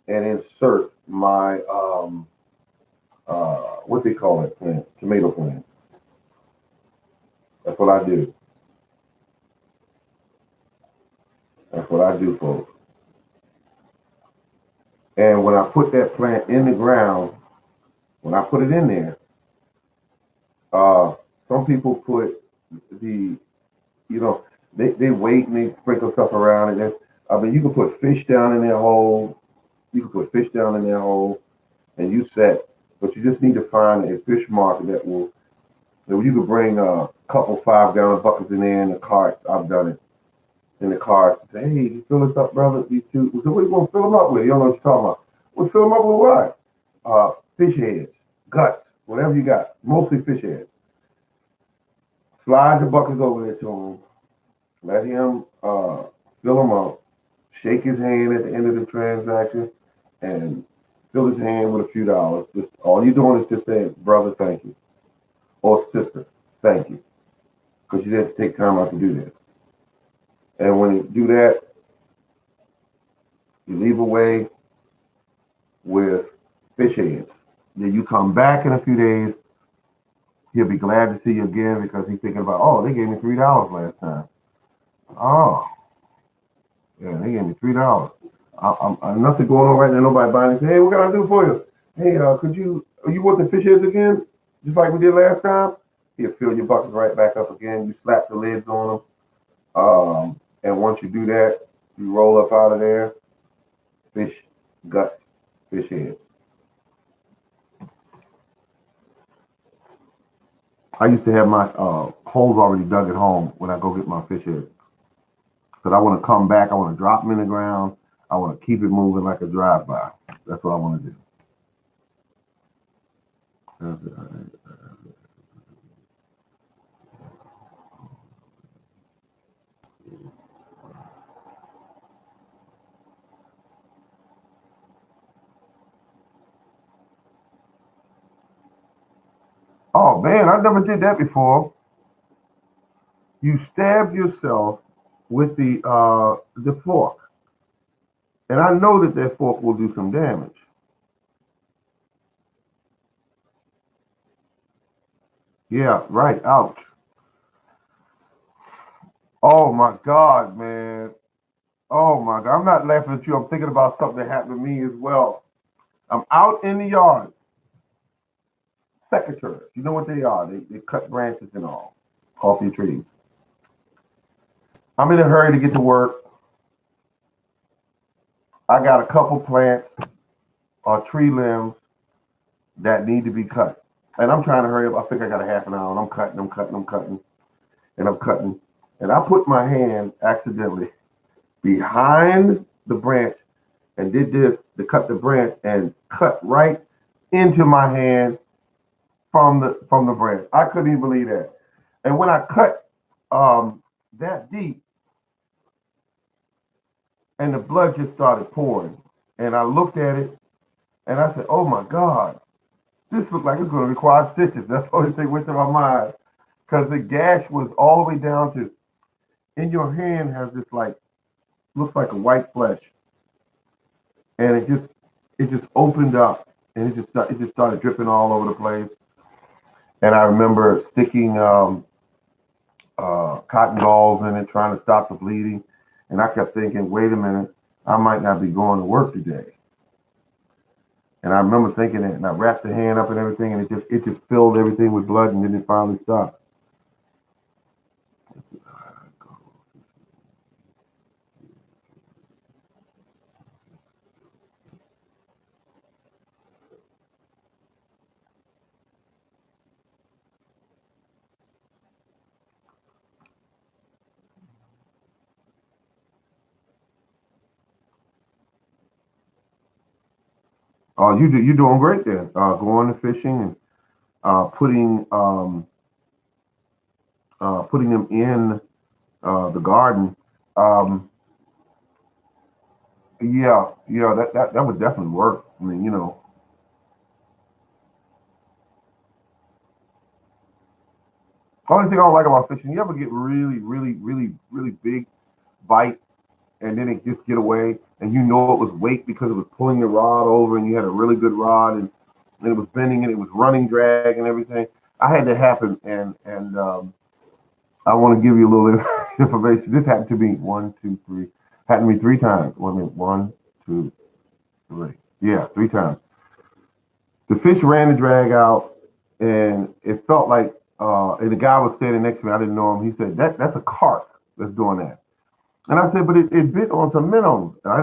and insert my, what they call that plant? Tomato plant. That's what I do. That's what I do, folks. And when I put that plant in the ground, when I put it in there, some people put the, they wait and they sprinkle stuff around it. I mean, you can put fish down in their hole. You can put fish down in their hole, and you set. But you just need to find a fish market that you can bring a couple 5-gallon buckets in there in the carts. I've done it in the carts. Say, hey, you fill this up, brother. These two. So what are you gonna fill them up with? You don't know what you're talking about. We'll fill them up with what? Fish heads, guts, whatever you got. Mostly fish heads. Slide the buckets over there to him. Let him fill them up. Shake his hand at the end of the transaction, and fill his hand with a few dollars. Just all you're doing is just saying, brother, thank you, or sister, thank you, because you didn't take time out to do this. And when you do that, you leave away with fish heads. Then you come back in a few days. He'll be glad to see you again because he's thinking about, oh, they gave me $3 last time. Oh, yeah, they gave me $3. I'm nothing going on right now. Nobody buying it. Hey, what can I do for you? Hey, you want the fish heads again? Just like we did last time? He'll fill your bucket right back up again. You slap the lids on them. And once you do that, you roll up out of there. fish guts, fish heads. I used to have my holes already dug at home when I go get my fish heads. Because I want to come back, I want to drop them in the ground, I want to keep it moving like a drive-by. That's what I want to do. Oh man, I never did that before. You stab yourself with the fork, and I know that that fork will do some damage. Yeah, right. Ouch. Oh my God, man. Oh my God. I'm not laughing at you. I'm thinking about something that happened to me as well. I'm out in the yard. Secateurs. You know what they are? They cut branches and all off your trees. I'm in a hurry to get to work. I got a couple plants or tree limbs that need to be cut. And I'm trying to hurry up. I think I got a half an hour and I'm cutting, and I'm cutting. And I put my hand accidentally behind the branch and did this to cut the branch and cut right into my hand from the branch. I couldn't even believe that. And when I cut that deep and the blood just started pouring, and I looked at it and I said, "Oh my God, this looks like it's going to require stitches." That's the only thing went to my mind because the gash was all the way down to in your hand has this like looks like a white flesh, and it just opened up and it just started dripping all over the place. And I remember sticking cotton balls in it, trying to stop the bleeding. And I kept thinking, wait a minute, I might not be going to work today. And I remember thinking that, and I wrapped the hand up and everything, and it just filled everything with blood, and then it finally stopped. You're doing great there. Going to fishing and putting them in the garden. Um, yeah, that would definitely work. I mean, only thing I don't like about fishing, you ever get really, really, really, really big bite and then it just get away and you know it was weight because it was pulling the rod over and you had a really good rod and it was bending and it was running drag and everything. I had that happen and I want to give you a little information. This happened to me one, two, three. Happened to me three times. Well, I mean, one, two, three. Yeah, three times. The fish ran the drag out, and it felt like, and the guy was standing next to me. I didn't know him. He said, that's a carp that's doing that. And I said, but it bit on some minnows. And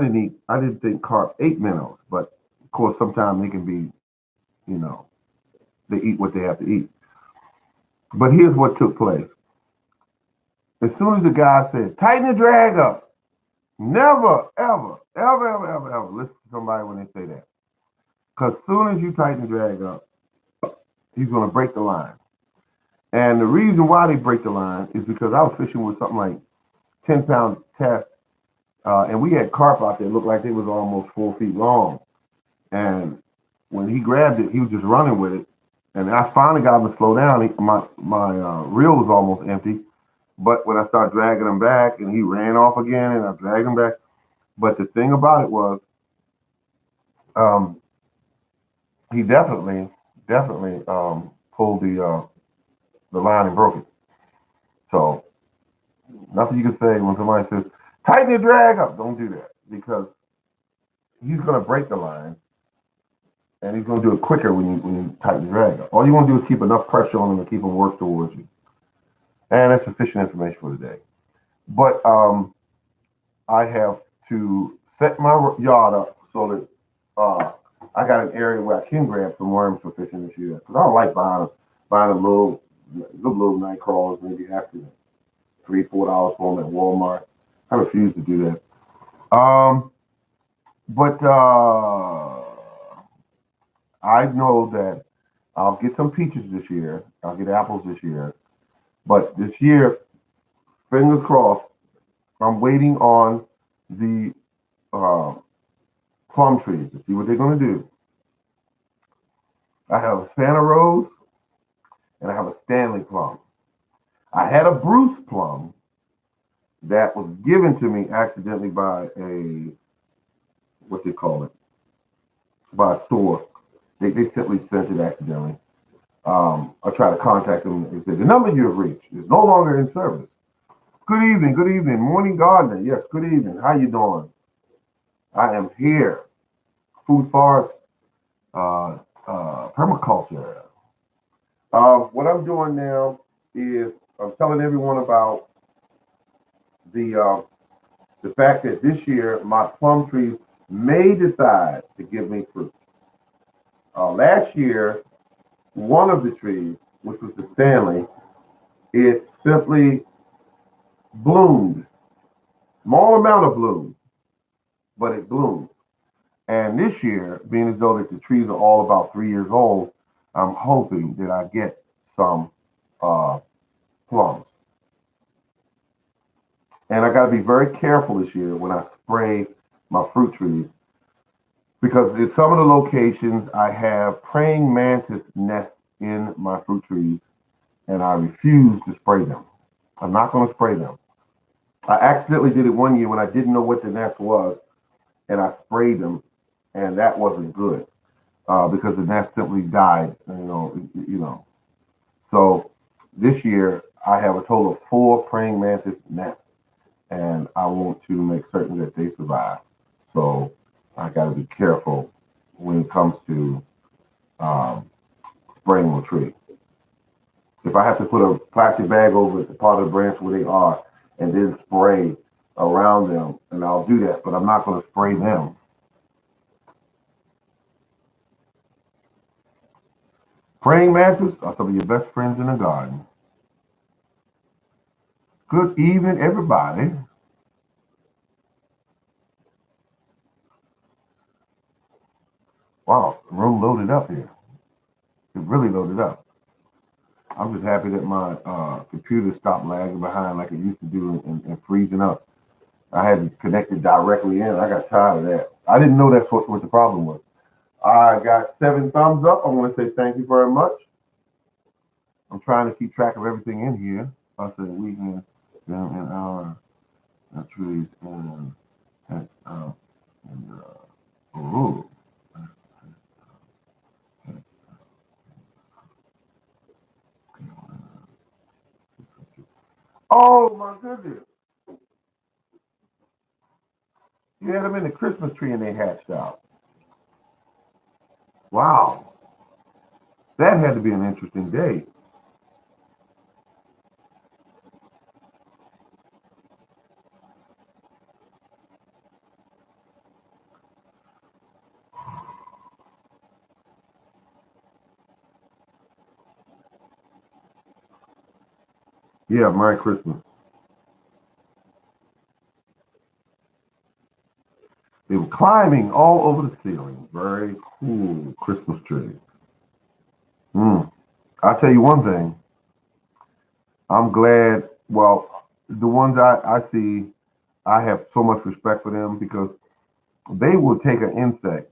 I didn't think carp ate minnows, but of course, sometimes they can be, you know, they eat what they have to eat. But here's what took place. As soon as the guy said, tighten the drag up, never, ever, ever, ever, ever, ever listen to somebody when they say that. Because as soon as you tighten the drag up, he's going to break the line. And the reason why they break the line is because I was fishing with something like 10-pound test, and we had carp out there looked like they was almost 4 feet long. And when he grabbed it, he was just running with it. And I finally got him to slow down. My reel was almost empty. But when I started dragging him back, and he ran off again, and I dragged him back. But the thing about it was, um, he definitely pulled the line and broke it. So nothing you can say when somebody says tighten your drag up. Don't do that because he's going to break the line, and he's going to do it quicker when you tighten the drag up. All you want to do is keep enough pressure on him to keep him work towards you. And that's sufficient information for today. But I have to set my yard up so that I got an area where I can grab some worms for fishing this year. Because I don't like buying a little night crawlers, maybe asking $3, $4 for them at Walmart. I refuse to do that. But I know that I'll get some peaches this year. I'll get apples this year. But this year, fingers crossed, I'm waiting on the uh, plum trees to see what they're going to do. I have a Santa Rose and I have a Stanley plum. I had a Bruce plum that was given to me accidentally by what they call it, by a store. They simply sent it accidentally. I tried to contact them and said, the number you have reached is no longer in service. Good evening, morning gardener. Yes, good evening. How you doing? I am here. Food forest, permaculture. What I'm doing now is I'm telling everyone about the fact that this year my plum trees may decide to give me fruit. Last year, one of the trees, which was the Stanley, it simply bloomed. Small amount of bloom, but it bloomed. And this year, being as though that the trees are all about 3 years old, I'm hoping that I get some plums. And I got to be very careful this year when I spray my fruit trees because in some of the locations I have praying mantis nests in my fruit trees and I refuse to spray them. I'm not going to spray them. I accidentally did it one year when I didn't know what the nest was and I sprayed them and that wasn't good because the nest simply died, you know. So this year I have a total of 4 praying mantis nests and I want to make certain that they survive. So I got to be careful when it comes to spraying a tree. If I have to put a plastic bag over the part of the branch where they are and then spray around them, and I'll do that, but I'm not going to spray them. Praying mantis are some of your best friends in the garden. Good evening, everybody. Wow, the room loaded up here. It really loaded up. I'm just happy that my computer stopped lagging behind like it used to do and freezing up. I had it connected directly in. I got tired of that. I didn't know that's what the problem was. I got 7 thumbs up. I want to say thank you very much. I'm trying to keep track of everything in here. I said weekend down in our trees and ooh. Oh my goodness. You had them in the Christmas tree and they hatched out. Wow. That had to be an interesting day. Yeah, Merry Christmas. They were climbing all over the ceiling. Very cool Christmas tree. I'll tell you one thing. I'm glad, well, the ones I see, I have so much respect for them because they will take an insect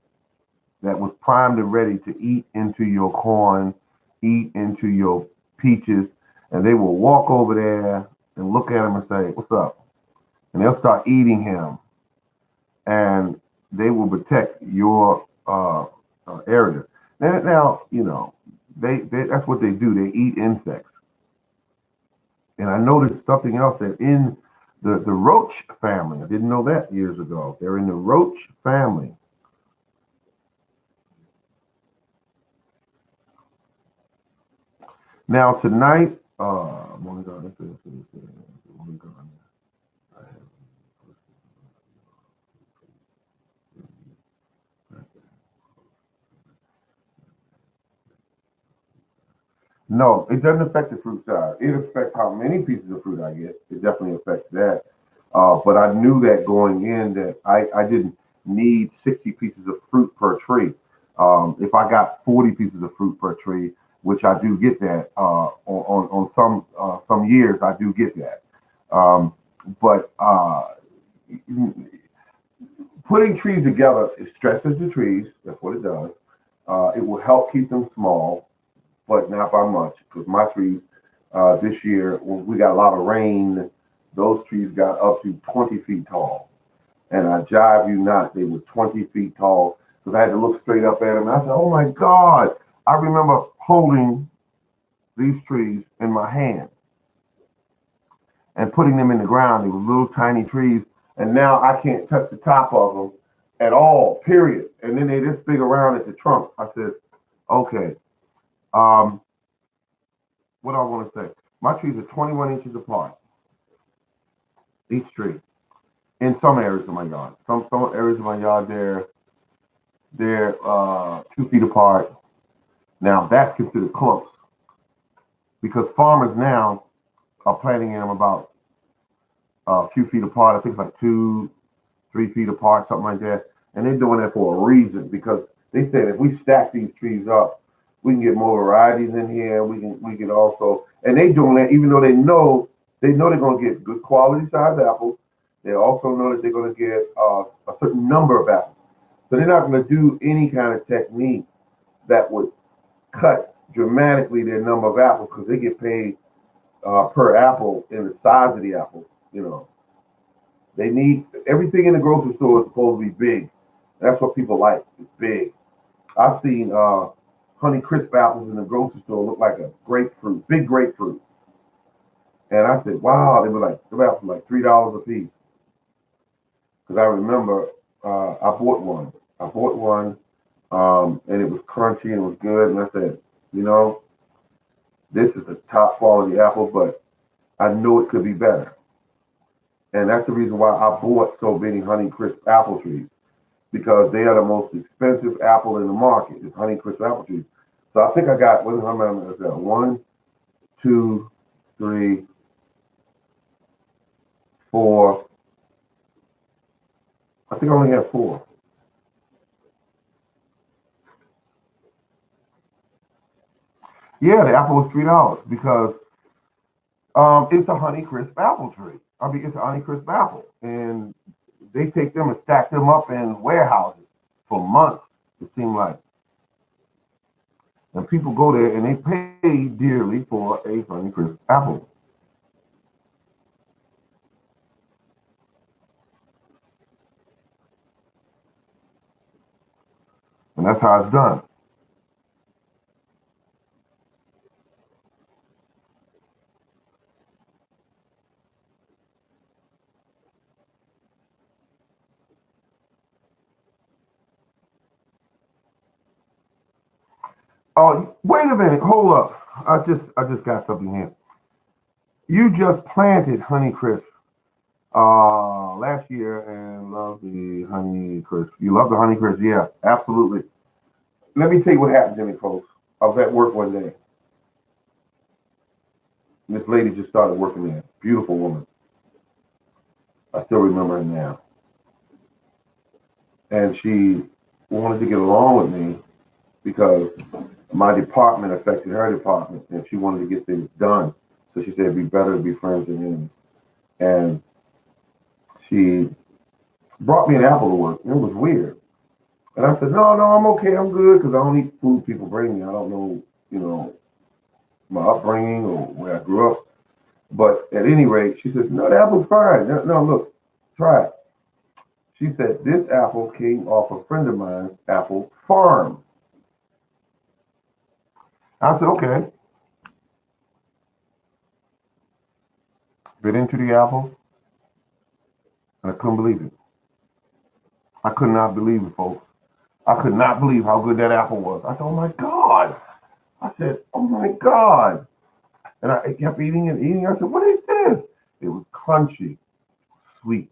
that was primed and ready to eat into your corn, eat into your peaches, and they will walk over there and look at him and say, "What's up?" And they'll start eating him, and they will protect your area. Now, they that's what they do. They eat insects. And I noticed something else that in the roach family, I didn't know that years ago. They're in the roach family. Now tonight, morning God, morning God. No, it doesn't affect the fruit size. It affects how many pieces of fruit I get. It definitely affects that. But I knew that going in that I didn't need 60 pieces of fruit per tree. If I got 40 pieces of fruit per tree, which I do get that on some years, I do get that. Um, but putting trees together, it stresses the trees. That's what it does. It will help keep them small, but not by much. Because my trees this year, when we got a lot of rain, those trees got up to 20 feet tall. And I jive you not, they were 20 feet tall. Because I had to look straight up at them. And I said, oh my God. I remember holding these trees in my hand and putting them in the ground. They were little tiny trees. And now I can't touch the top of them at all, period. And then they this big around at the trunk. I said, okay, um, what do I want to say? My trees are 21 inches apart, each tree. In some areas of my yard. Some areas of my yard they're 2 feet apart. Now that's considered close because farmers now are planting them about a few feet apart. I think it's like 2, 3 feet apart, something like that. And they're doing that for a reason because they said if we stack these trees up, we can get more varieties in here. We can also, and they doing that even though they know they're gonna get good quality size apples. They also know that they're gonna get a certain number of apples. So they're not gonna do any kind of technique that would cut dramatically their number of apples because they get paid per apple in the size of the apples. You know, they need everything in the grocery store is supposed to be big. That's what people like. It's big. I've seen Honey Crisp apples in the grocery store look like a grapefruit, big grapefruit. And I said, wow, they were like the apples were like $3 a piece. Because I remember I bought one. I bought one, and it was crunchy and it was good. And I said, you know, this is a top quality apple, but I know it could be better. And that's the reason why I bought so many Honey Crisp apple trees because they are the most expensive apple in the market. Is Honey Crisp apple trees. So I think I got how many is that? One, two, three, four. I think I only have four. Yeah, the apple was $3 because it's a Honey Crisp apple tree. I mean, it's a Honey Crisp apple, and they take them and stack them up in warehouses for months. It seemed like, and people go there and they pay dearly for a Honey Crisp apple, and that's how it's done. Oh, wait a minute, hold up. I just got something here. You just planted Honey Crisp last year and love the Honey Crisp. You love the Honey Crisp, yeah, absolutely. Let me tell you what happened to me, folks. I was at work one day. And this lady just started working there. Beautiful woman. I still remember her now. And she wanted to get along with me because my department affected her department and she wanted to get things done. So she said it'd be better to be friends with him. And she brought me an apple to work. It was weird. And I said, no, I'm okay. I'm good because I don't eat food people bring me. I don't know, you know, my upbringing or where I grew up. But at any rate, she said, no, the apple's fine. No, no, look, try it. She said, this apple came off a friend of mine's apple farm. I said, okay. Bit into the apple, and I couldn't believe it. I could not believe it, folks. I could not believe how good that apple was. I said, oh my God. I said, oh my God. And I kept eating and eating. I said, what is this? It was crunchy, sweet.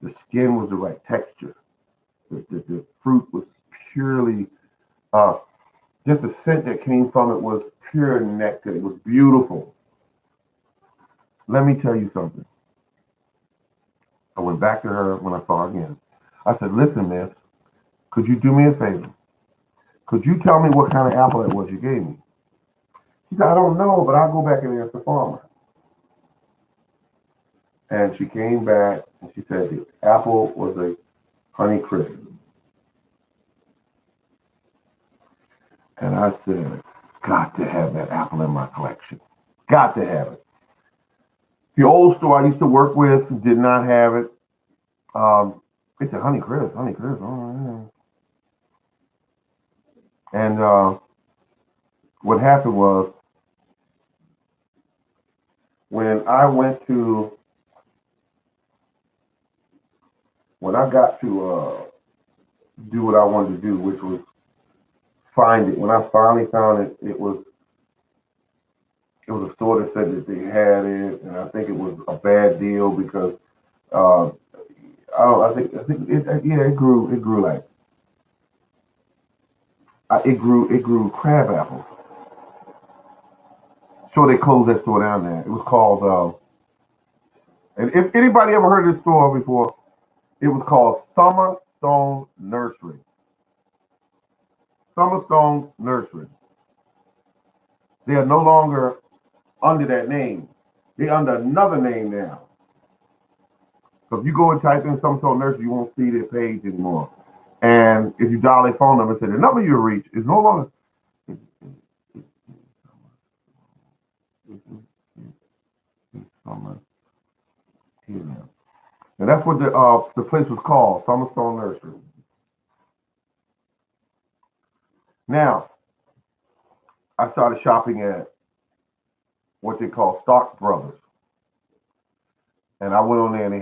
The skin was the right texture. The fruit was purely uh, Just the scent that came from it was pure nectar. It was beautiful. Let me tell you something. I went back to her when I saw her again. I said, listen, miss, could you do me a favor? Could you tell me what kind of apple it was you gave me? She said, I don't know, but I'll go back and ask the farmer. And she came back and she said the apple was a Honey Crisp. And I said, got to have that apple in my collection. Got to have it. The old store I used to work with did not have it. They said, Honey Crisp, Honey Crisp. Oh, yeah. And what happened was when I got to do what I wanted to do, which was find it. When I finally found it, it was a store that said that they had it, and I think it was a bad deal because uh, I think it grew like it grew crab apples. So they closed that store down there. It was called and if anybody ever heard of this store before, it was called Summerstone Nursery. Summerstone Nursery. They are no longer under that name. They're under another name now. So if you go and type in Summerstone Nursery, you won't see their page anymore. And if you dial their phone number and say the number you reach is no longer and that's what the place was called, Summerstone Nursery. Now, I started shopping at what they call Stark Brothers. And I went on there and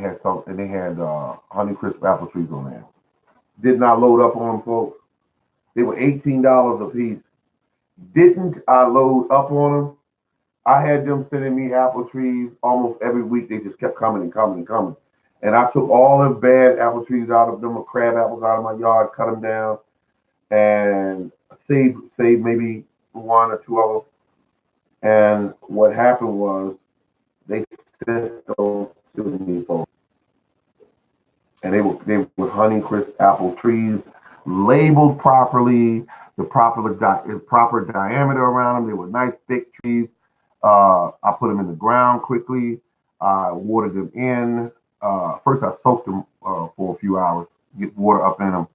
they had Honey Crisp apple trees on there. Did not load up on them, folks. They were $18 a piece. Didn't I load up on them? I had them sending me apple trees almost every week. They just kept coming and coming and coming. And I took all the bad apple trees out of them, crab apples out of my yard, cut them down, and saved maybe one or two of them. And what happened was they sent those to me, folks. And they were Honey Crisp apple trees, labeled properly, the proper diameter around them. They were nice thick trees. I put them in the ground quickly. I watered them in. First, I soaked them for a few hours, get water up in them,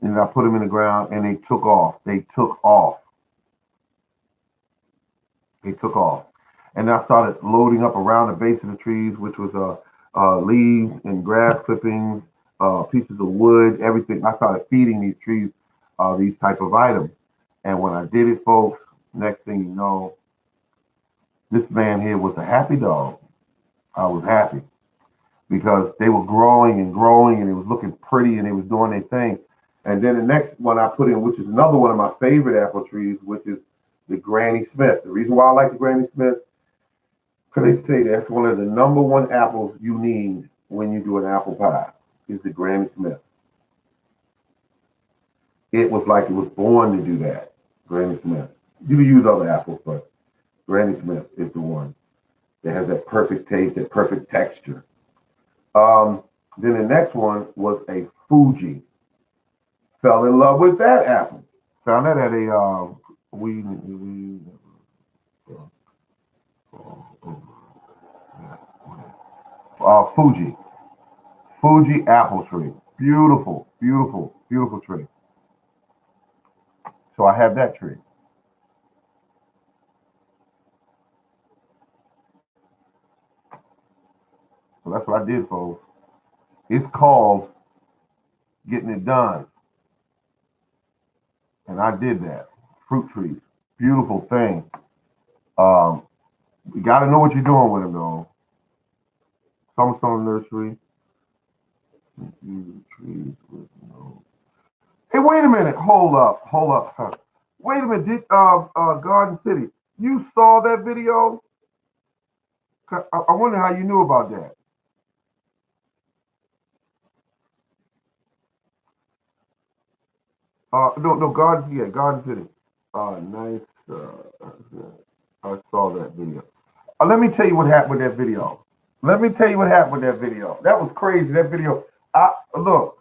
and I put them in the ground, and they took off. They took off. They took off, and I started loading up around the base of the trees, which was leaves and grass clippings, pieces of wood, everything. I started feeding these trees these type of items, and when I did it, folks, next thing you know, this man here was a happy dog. I was happy because they were growing, and it was looking pretty, and they was doing their thing. And then the next one I put in, which is another one of my favorite apple trees, which is the Granny Smith. The reason why I like the Granny Smith, because they say that's one of the number one apples you need when you do an apple pie, is the Granny Smith. It was like it was born to do that. Granny Smith. You can use other apples, but Granny Smith is the one that has that perfect taste, that perfect texture. Then the next one was a Fuji. Fell in love with that apple. Found that at a we Fuji. Fuji apple tree. Beautiful, beautiful, beautiful tree. So I have that tree. So that's what I did, folks. It's called getting it done. And I did that. Fruit trees. Beautiful thing. Um, you got to know what you're doing with them, though. Summerstone Nursery. Trees with no. Hey, wait a minute. Hold up. Wait a minute. Did Garden City? You saw that video? I wonder how you knew about that. No, Garden, yeah, Garden City. Nice. I saw that video. Let me tell you what happened with that video. Let me tell you what happened with that video. That was crazy. That video. Look.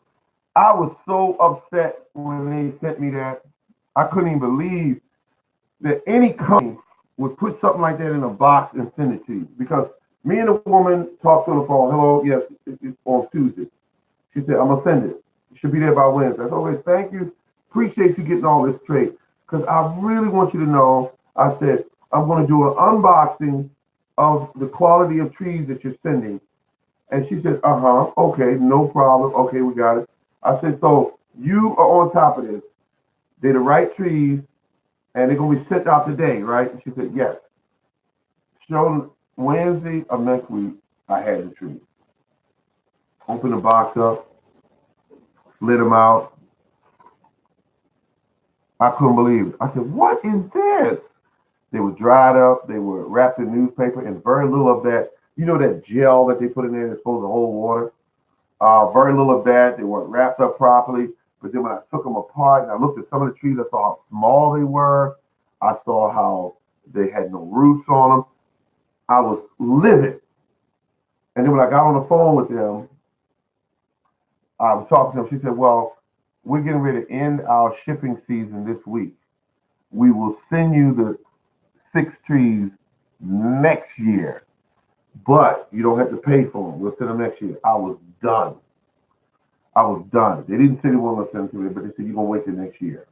I was so upset when they sent me that. I couldn't even believe that any company would put something like that in a box and send it to you. Because me and a woman talked on the phone. Hello, yes, it's on Tuesday. She said, I'm gonna send it. It should be there by Wednesday. I said, okay, thank you. Appreciate you getting all this straight. Because I really want you to know, I said, I'm gonna do an unboxing of the quality of trees that you're sending. And she said, uh-huh, okay, no problem. Okay, we got it. I said, so you are on top of this. They're the right trees, and they're gonna be sent out today, right? And she said, yes. So Wednesday of next week, I had the trees. Opened the box up, slid them out. I couldn't believe it. I said, what is this? They were dried up. They were wrapped in newspaper, and very little of that. You know that gel that they put in there that's supposed to hold water. Very little of that. They weren't wrapped up properly. But then when I took them apart and I looked at some of the trees, I saw how small they were. I saw how they had no roots on them. I was livid. And then when I got on the phone with them, I was talking to them. She said, well, we're getting ready to end our shipping season this week. We will send you the 6 trees next year, but you don't have to pay for them. We'll send them next year. I was done. I was done. They didn't say they weren't going to send them to me, but they said you're going to wait till next year.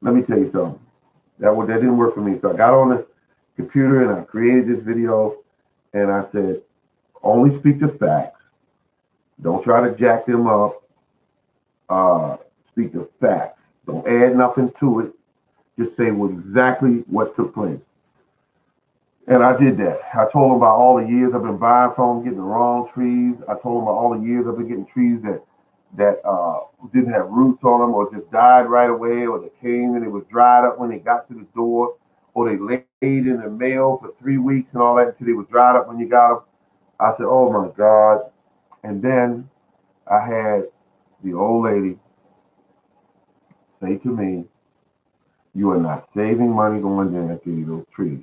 Let me tell you something. That didn't work for me. So I got on the computer and I created this video, and I said, only speak the facts. Don't try to jack them up. Speak the facts. Don't add nothing to it. Just say exactly what took place. And I did that. I told them about all the years I've been buying from them, getting the wrong trees. I told them about all the years I've been getting trees that didn't have roots on them, or just died right away, or they came and it was dried up when they got to the door, or they laid in the mail for 3 weeks and all that until they was dried up when you got them. I said, oh my God. And then I had the old lady say to me, you are not saving money going there to get those trees.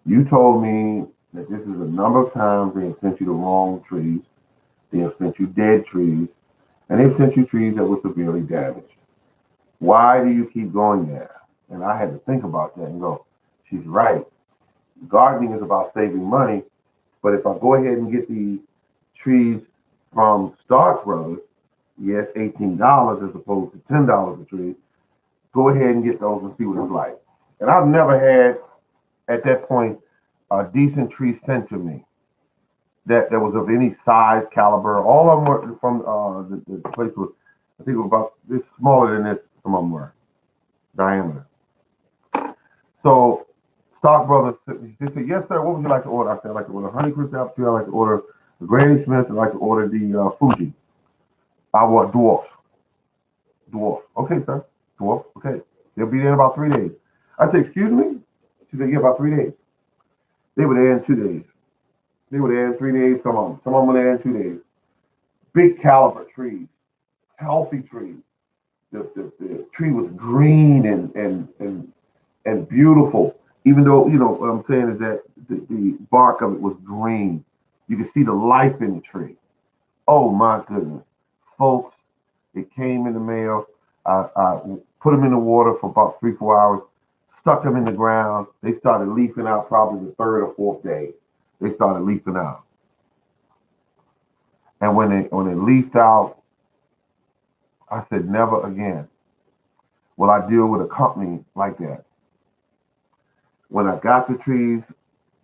You told me that this is a number of times they have sent you the wrong trees. They have sent you dead trees, and they've sent you trees that were severely damaged. Why do you keep going there? And I had to think about that and go, she's right. Gardening is about saving money, but if I go ahead and get the trees from Stark Brothers, yes, $18 as opposed to $10 a tree, go ahead and get those and see what it's like. And I've never had, at that point, a decent tree sent to me that was of any size, caliber. All of them were from the place was, I think it was about this smaller than this. Some of them were diameter. So Stark Brothers, they said, yes, sir. What would you like to order? I said, I'd like to order Honeycrisp apple tree. I'd like to order the Granny Smith. I'd like to order the Fuji. I want dwarfs. Dwarfs. Okay, sir. Dwarfs. Okay. They'll be there in about 3 days. I said, excuse me? She said, yeah, about 3 days. They were there in 2 days. They were there in 3 days, some of them. Some of them were there in 2 days. Big caliber trees, healthy trees. The tree was green and beautiful. Even though, what I'm saying is that the bark of it was green. You could see the life in the tree. Oh my goodness. Folks, it came in the mail. I put them in the water for about 3-4 hours, stuck them in the ground. They started leafing out probably the third or fourth day. They started leafing out. And when they leafed out, I said, never again will I deal with a company like that. When I got the trees,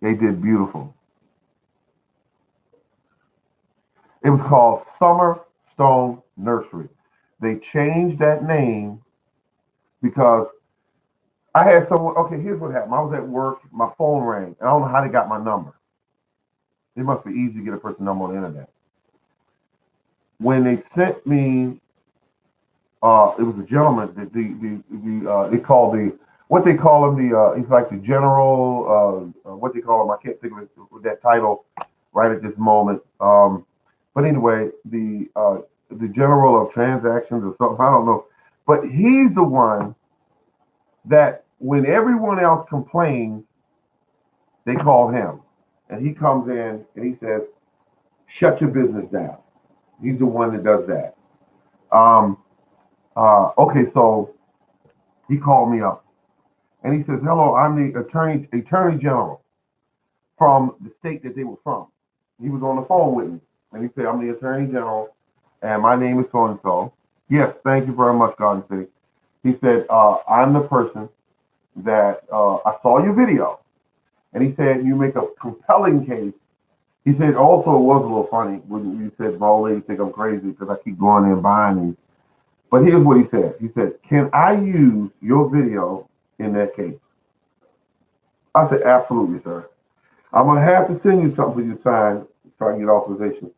they did beautiful. It was called Summer Stone Nursery. They changed that name because I had someone, okay, here's what happened. I was at work, my phone rang. I don't know how they got my number. It must be easy to get a person's number on the internet. When they sent me, it was a gentleman that they call what they call him, he's like the general, what they call him, I can't think of that title right at this moment. But anyway, the general of transactions or something. I don't know. But he's the one that when everyone else complains, they call him. And he comes in and he says, shut your business down. He's the one that does that. Um, okay, so he called me up and he says, hello, I'm the attorney general from the state that they were from. He was on the phone with me and he said, I'm the attorney general and my name is so and so. Yes, thank you very much, Garden City. He said, I'm the person that I saw your video. And he said, you make a compelling case. He said, also, it was a little funny when you said, my old lady think I'm crazy because I keep going there and buying these. But here's what he said. He said, can I use your video in that case? I said, absolutely, sir. I'm going to have to send you something for you to sign so I can get authorization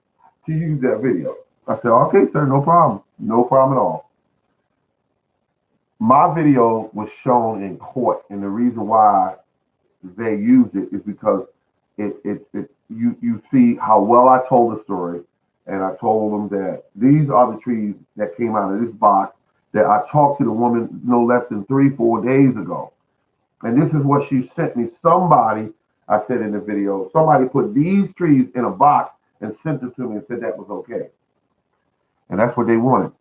to use that video. I said, okay, sir, no problem. No problem at all. My video was shown in court, and the reason why they used it is because you see how well I told the story, and I told them that these are the trees that came out of this box that I talked to the woman no less than 3-4 days ago, and this is what she sent me. Somebody, I said in the video, somebody put these trees in a box and sent it to me and said that was okay, and that's what they wanted.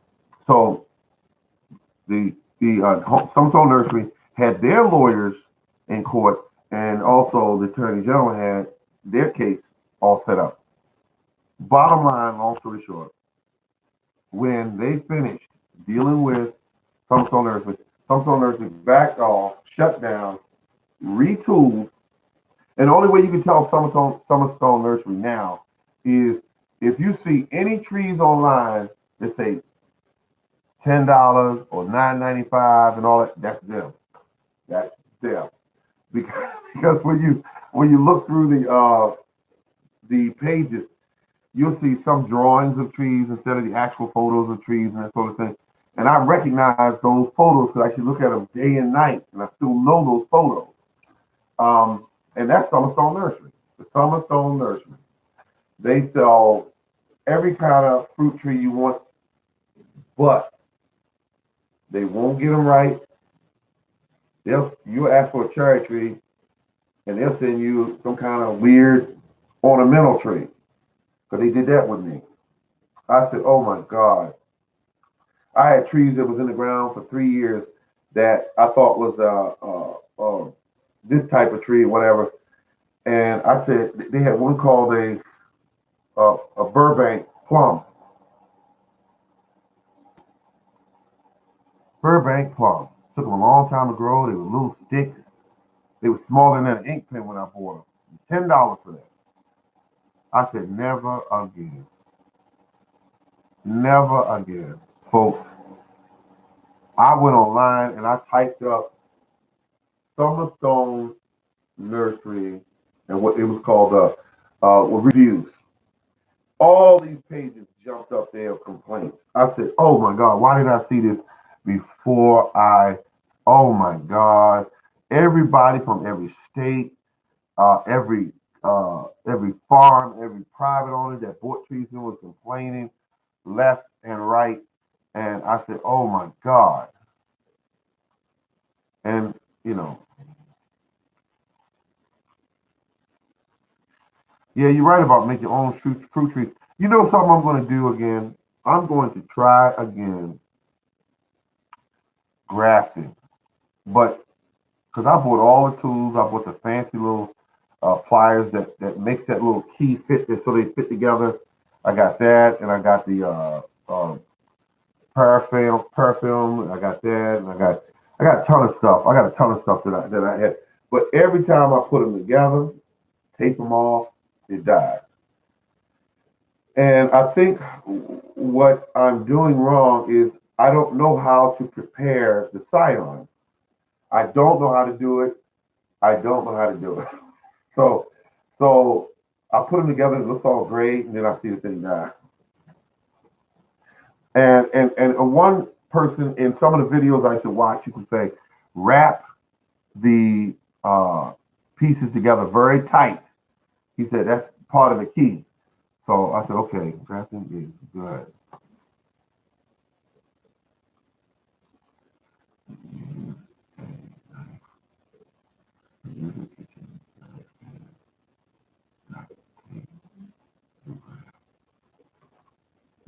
So the Summerstone Nursery had their lawyers in court, and also the attorney general had their case all set up. Bottom line, long story short, when they finished dealing with Summerstone Nursery backed off, shut down, retooled, and the only way you can tell Summerstone Nursery now is if you see any trees online that say $10 or $9.95 and all that, that's them. That's them. Because when you look through the pages, you'll see some drawings of trees instead of the actual photos of trees and that sort of thing. And I recognize those photos because I can look at them day and night, and I still know those photos. And that's Summerstone Nursery. The Summerstone Nursery. They sell every kind of fruit tree you want, but they won't get them right. You ask for a cherry tree, and they'll send you some kind of weird ornamental tree. Because they did that with me. I said, oh my God. I had trees that was in the ground for 3 years that I thought was this type of tree or whatever. And I said, they had one called a Burbank plum. Burbank plum. Took them a long time to grow. They were little sticks. They were smaller than an ink pen when I bought them. $10 for that. I said, never again. Never again. Folks, I went online and I typed up Summerstone Nursery and what it was called reviews. All these pages jumped up there of complaints. I said, oh my God, why did I see this before oh my God. Everybody from every state, every farm, every private owner that bought trees and was complaining left and right. And I said, oh my God. And, yeah, you're right about making your own fruit trees. You know something I'm going to do again? I'm going to try again grafting. But because I bought all the tools, I bought the fancy little pliers that makes that little key fit so they fit together. I got that, and I got the paraffin. I got that, and I got a ton of stuff. I got a ton of stuff that I had. But every time I put them together, take them off, it dies. And I think what I'm doing wrong is I don't know how to prepare the scion. I don't know how to do it. I don't know how to do it. So I put them together. It looks all great, and then I see the thing die. And one person in some of the videos I used to watch used to say, wrap the pieces together very tight. He said that's part of the key. So I said, okay, drafting is good.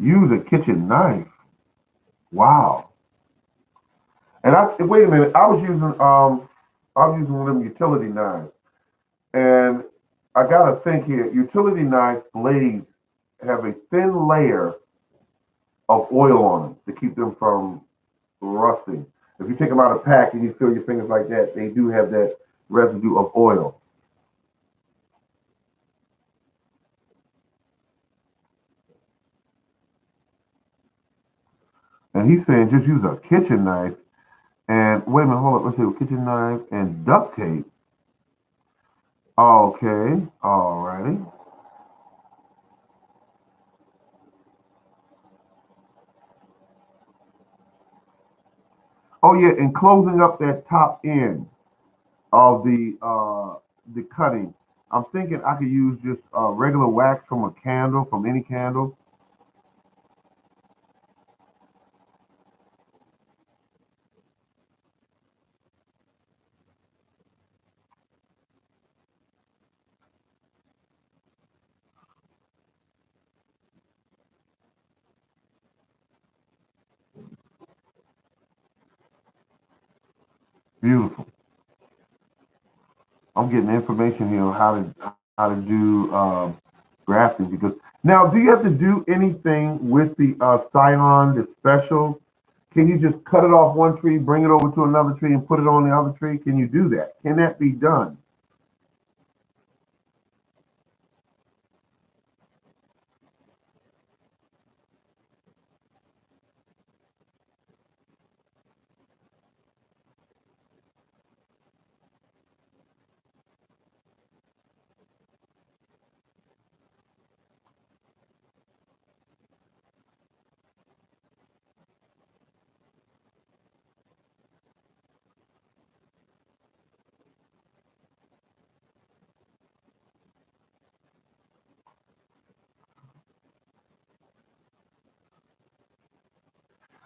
Use a kitchen knife. Wow. And wait a minute. I was using one of them utility knives, and I gotta think here. Utility knife blades have a thin layer of oil on them to keep them from rusting. If you take them out of pack and you feel your fingers like that, they do have that residue of oil. And he's saying just use a kitchen knife. And wait a minute, hold up. Let's see, a kitchen knife and duct tape. Okay, alrighty. Oh yeah, and closing up that top end of the cutting. I'm thinking I could use just regular wax from a candle, from any candle. Beautiful. I'm getting information here on how to do grafting because now do you have to do anything with the scion, the special? Can you just cut it off one tree, bring it over to another tree, and put it on the other tree? Can you do that? Can that be done?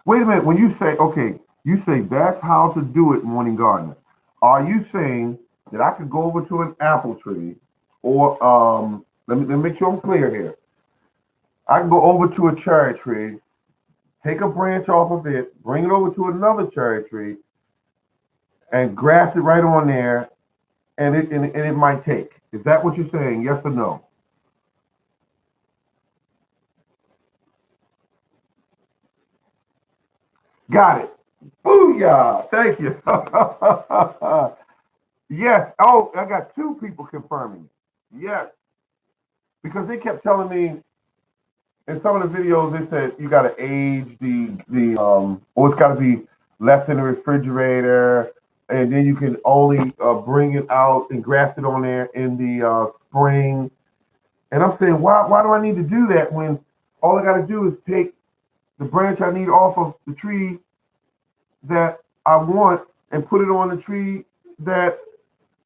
Wait a minute. When you say okay, you say that's how to do it, morning gardener. Are you saying that I could go over to an apple tree, or let me make sure I'm clear here. I can go over to a cherry tree, take a branch off of it, bring it over to another cherry tree, and graft it right on there, and it might take. Is that what you're saying? Yes or no? Got it. Booyah! Thank you. Yes. Oh, I got two people confirming. Yes, because they kept telling me in some of the videos they said you got to age the or it's got to be left in the refrigerator, and then you can only bring it out and graft it on there in the spring. And I'm saying, why do I need to do that when all I got to do is take the branch I need off of the tree that I want and put it on the tree that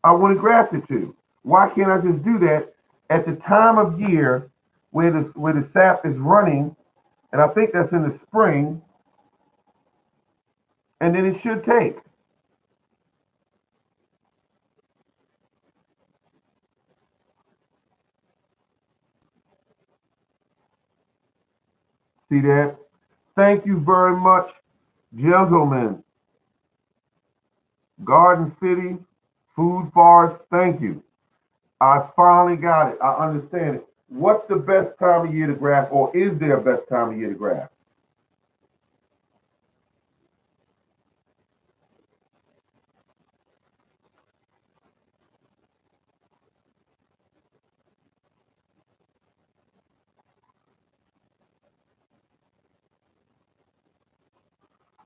I want to graft it to? Why can't I just do that at the time of year where the sap is running? And I think that's in the spring, and then it should take. See that? Thank you very much, gentlemen. Garden City, Food Forest, thank you. I finally got it. I understand it. What's the best time of year to graft, or is there a best time of year to graft?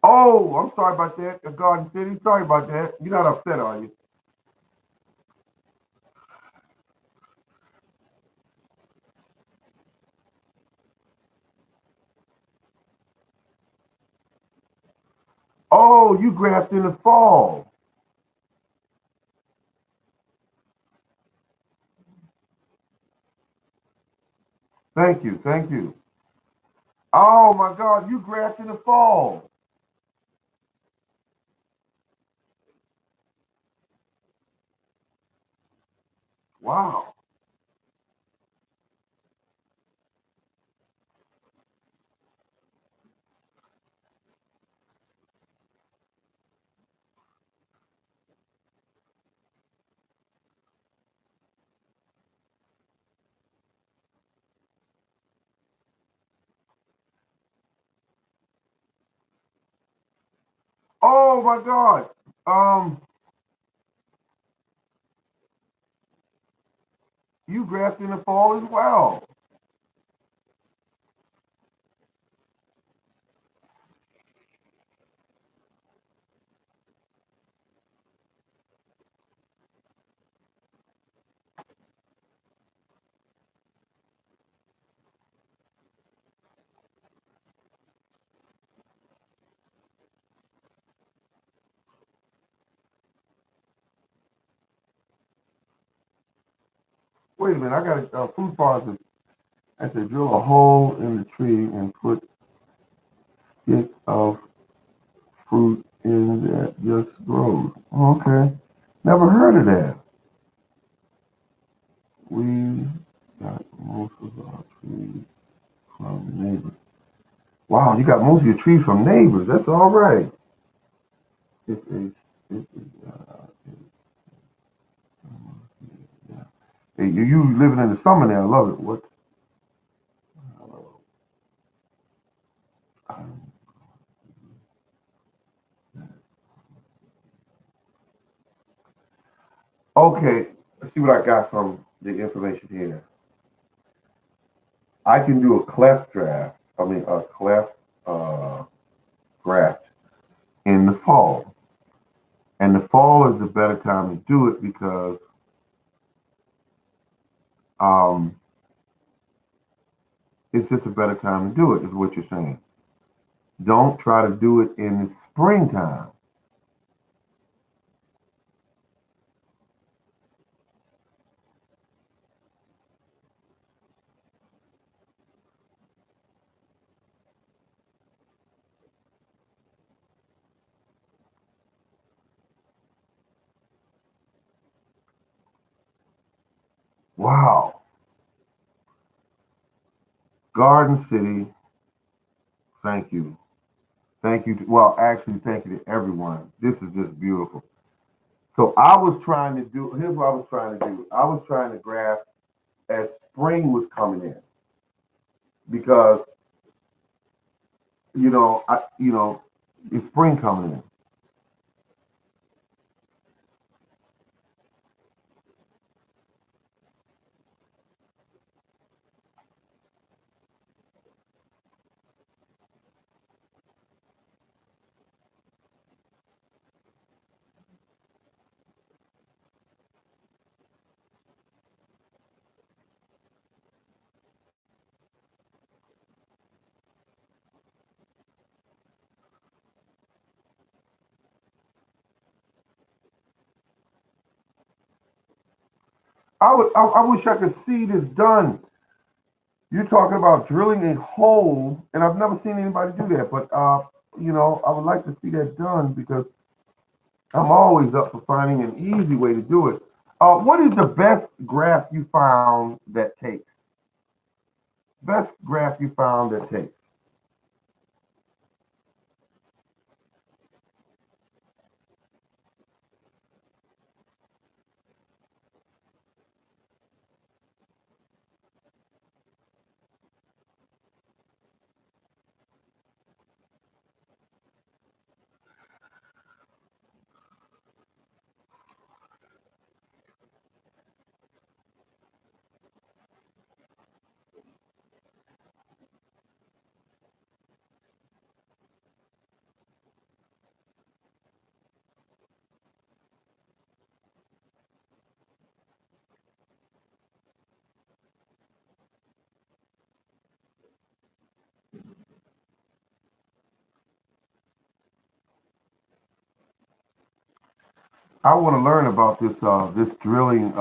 Oh, I'm sorry about that. Garden City, sorry about that. You're not upset, are you? Oh, you graft in the fall. Thank you, thank you. Oh my God, you graft in the fall. Wow. Oh my God. You graft in the fall as well. Wait a minute. I got food foresters. I said drill a hole in the tree and put stick of fruit in that just grows. Okay. Never heard of that. We got most of our trees from neighbors. Wow, you got most of your trees from neighbors. That's all right. It's yeah. Hey, you living in the summer now. I love it. What? Okay, let's see what I got from the information here. I can do a cleft draft. I mean, a cleft graft in the fall. And the fall is the better time to do it because um, it's just a better time to do it, is what you're saying. Don't try to do it in the springtime. Wow. Garden City, thank you. Thank you. Well, actually, thank you to everyone. This is just beautiful. So I was trying to do, here's what I was trying to do. I was trying to graph as spring was coming in because, it's spring coming in. I wish I could see this done. You're talking about drilling a hole, and I've never seen anybody do that. But I would like to see that done because I'm always up for finding an easy way to do it. What is the best graph you found that takes? Best graph you found that takes? I want to learn about this drilling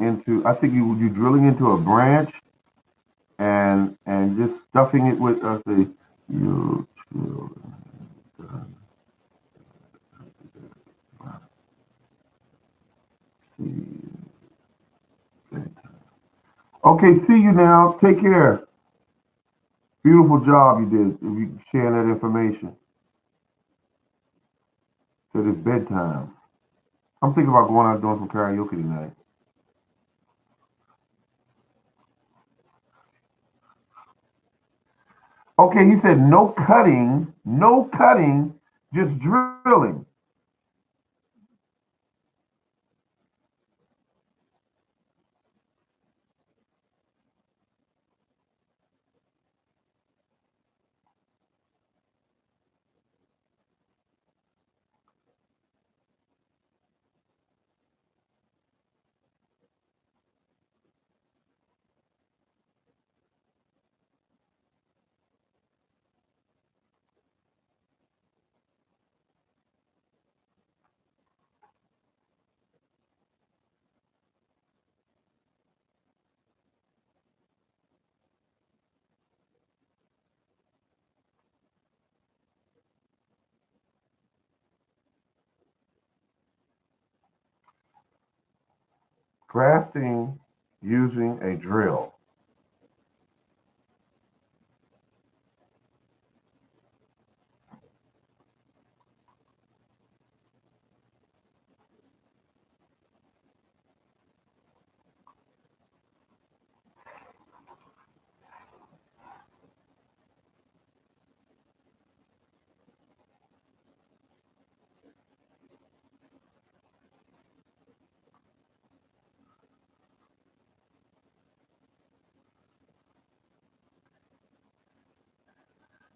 into. I think you drilling into a branch and just stuffing it with the you. Okay, see you now. Take care. Beautiful job you did. If you sharing that information. Said it's bedtime. I'm thinking about going out doing some karaoke tonight. Okay, he said no cutting, just drilling. Grafting using a drill.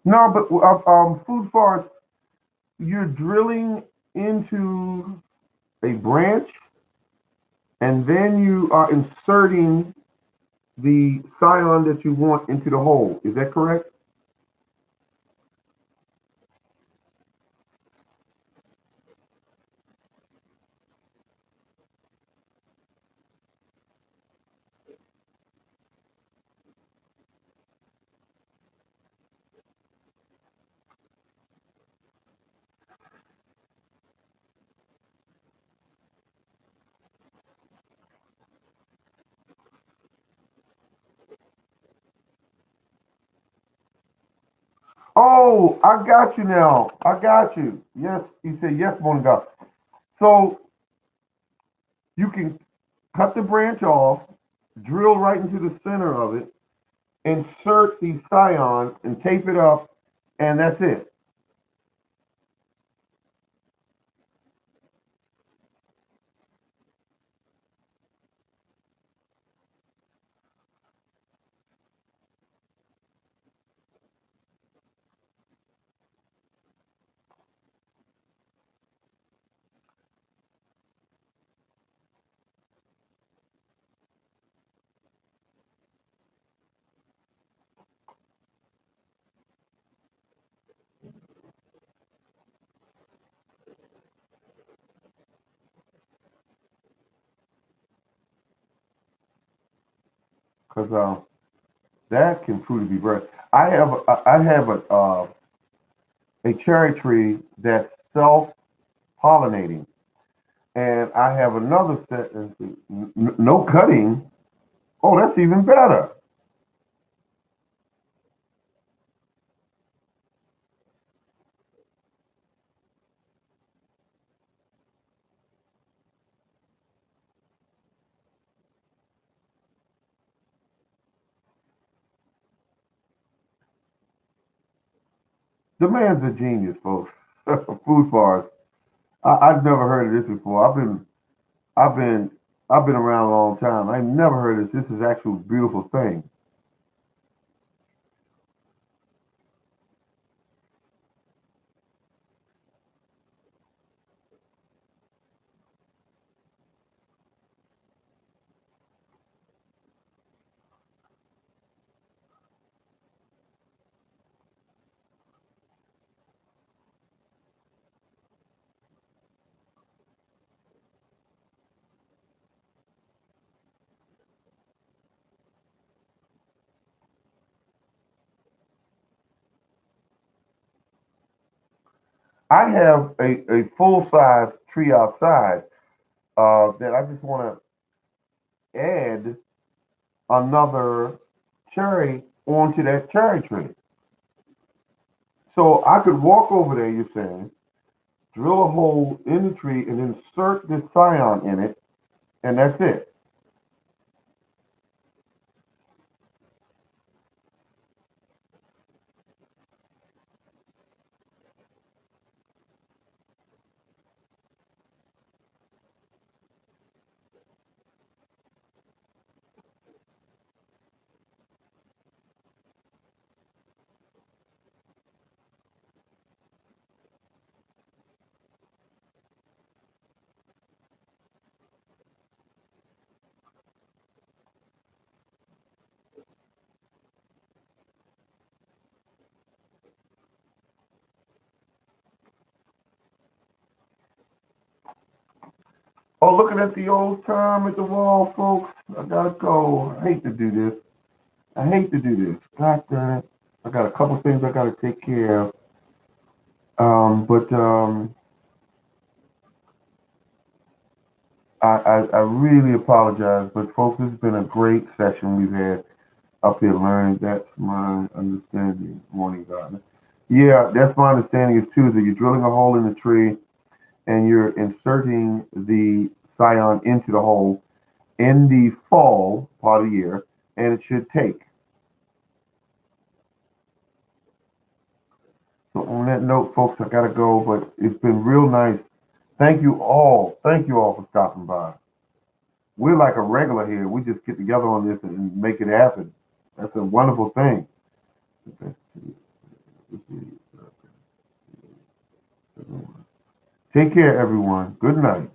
No, but food forest, you're drilling into a branch and then you are inserting the scion that you want into the hole. Is that correct? Oh, I got you now. I got you. Yes, he said yes, one God. So you can cut the branch off, drill right into the center of it, insert the scion and tape it up, and that's it. Because that can prove to be very. I have a cherry tree that's self pollinating, and I have another set. No cutting. Oh, that's even better. The man's a genius, folks. Food bars. I've never heard of this before. I've been, I've been around a long time. I've never heard of this. This is actually a beautiful thing. I have a full size tree outside that I just want to add another cherry onto that cherry tree. So I could walk over there, you're saying, drill a hole in the tree and insert this scion in it, and that's it. Oh, looking at the old time at the wall, folks. I gotta go. I hate to do this. I hate to do this. God damn it. I got a couple things I gotta take care of. But I really apologize. But folks, this has been a great session we've had up here learning. That's my understanding, morning gardener. Yeah, that's my understanding is too, is that you're drilling a hole in the tree and you're inserting the scion into the hole in the fall part of the year, and it should take. So on that note, folks, I gotta go, but it's been real nice. Thank you all. Thank you all for stopping by. We're like a regular here. We just get together on this and make it happen. That's a wonderful thing. Take care, everyone. Good night.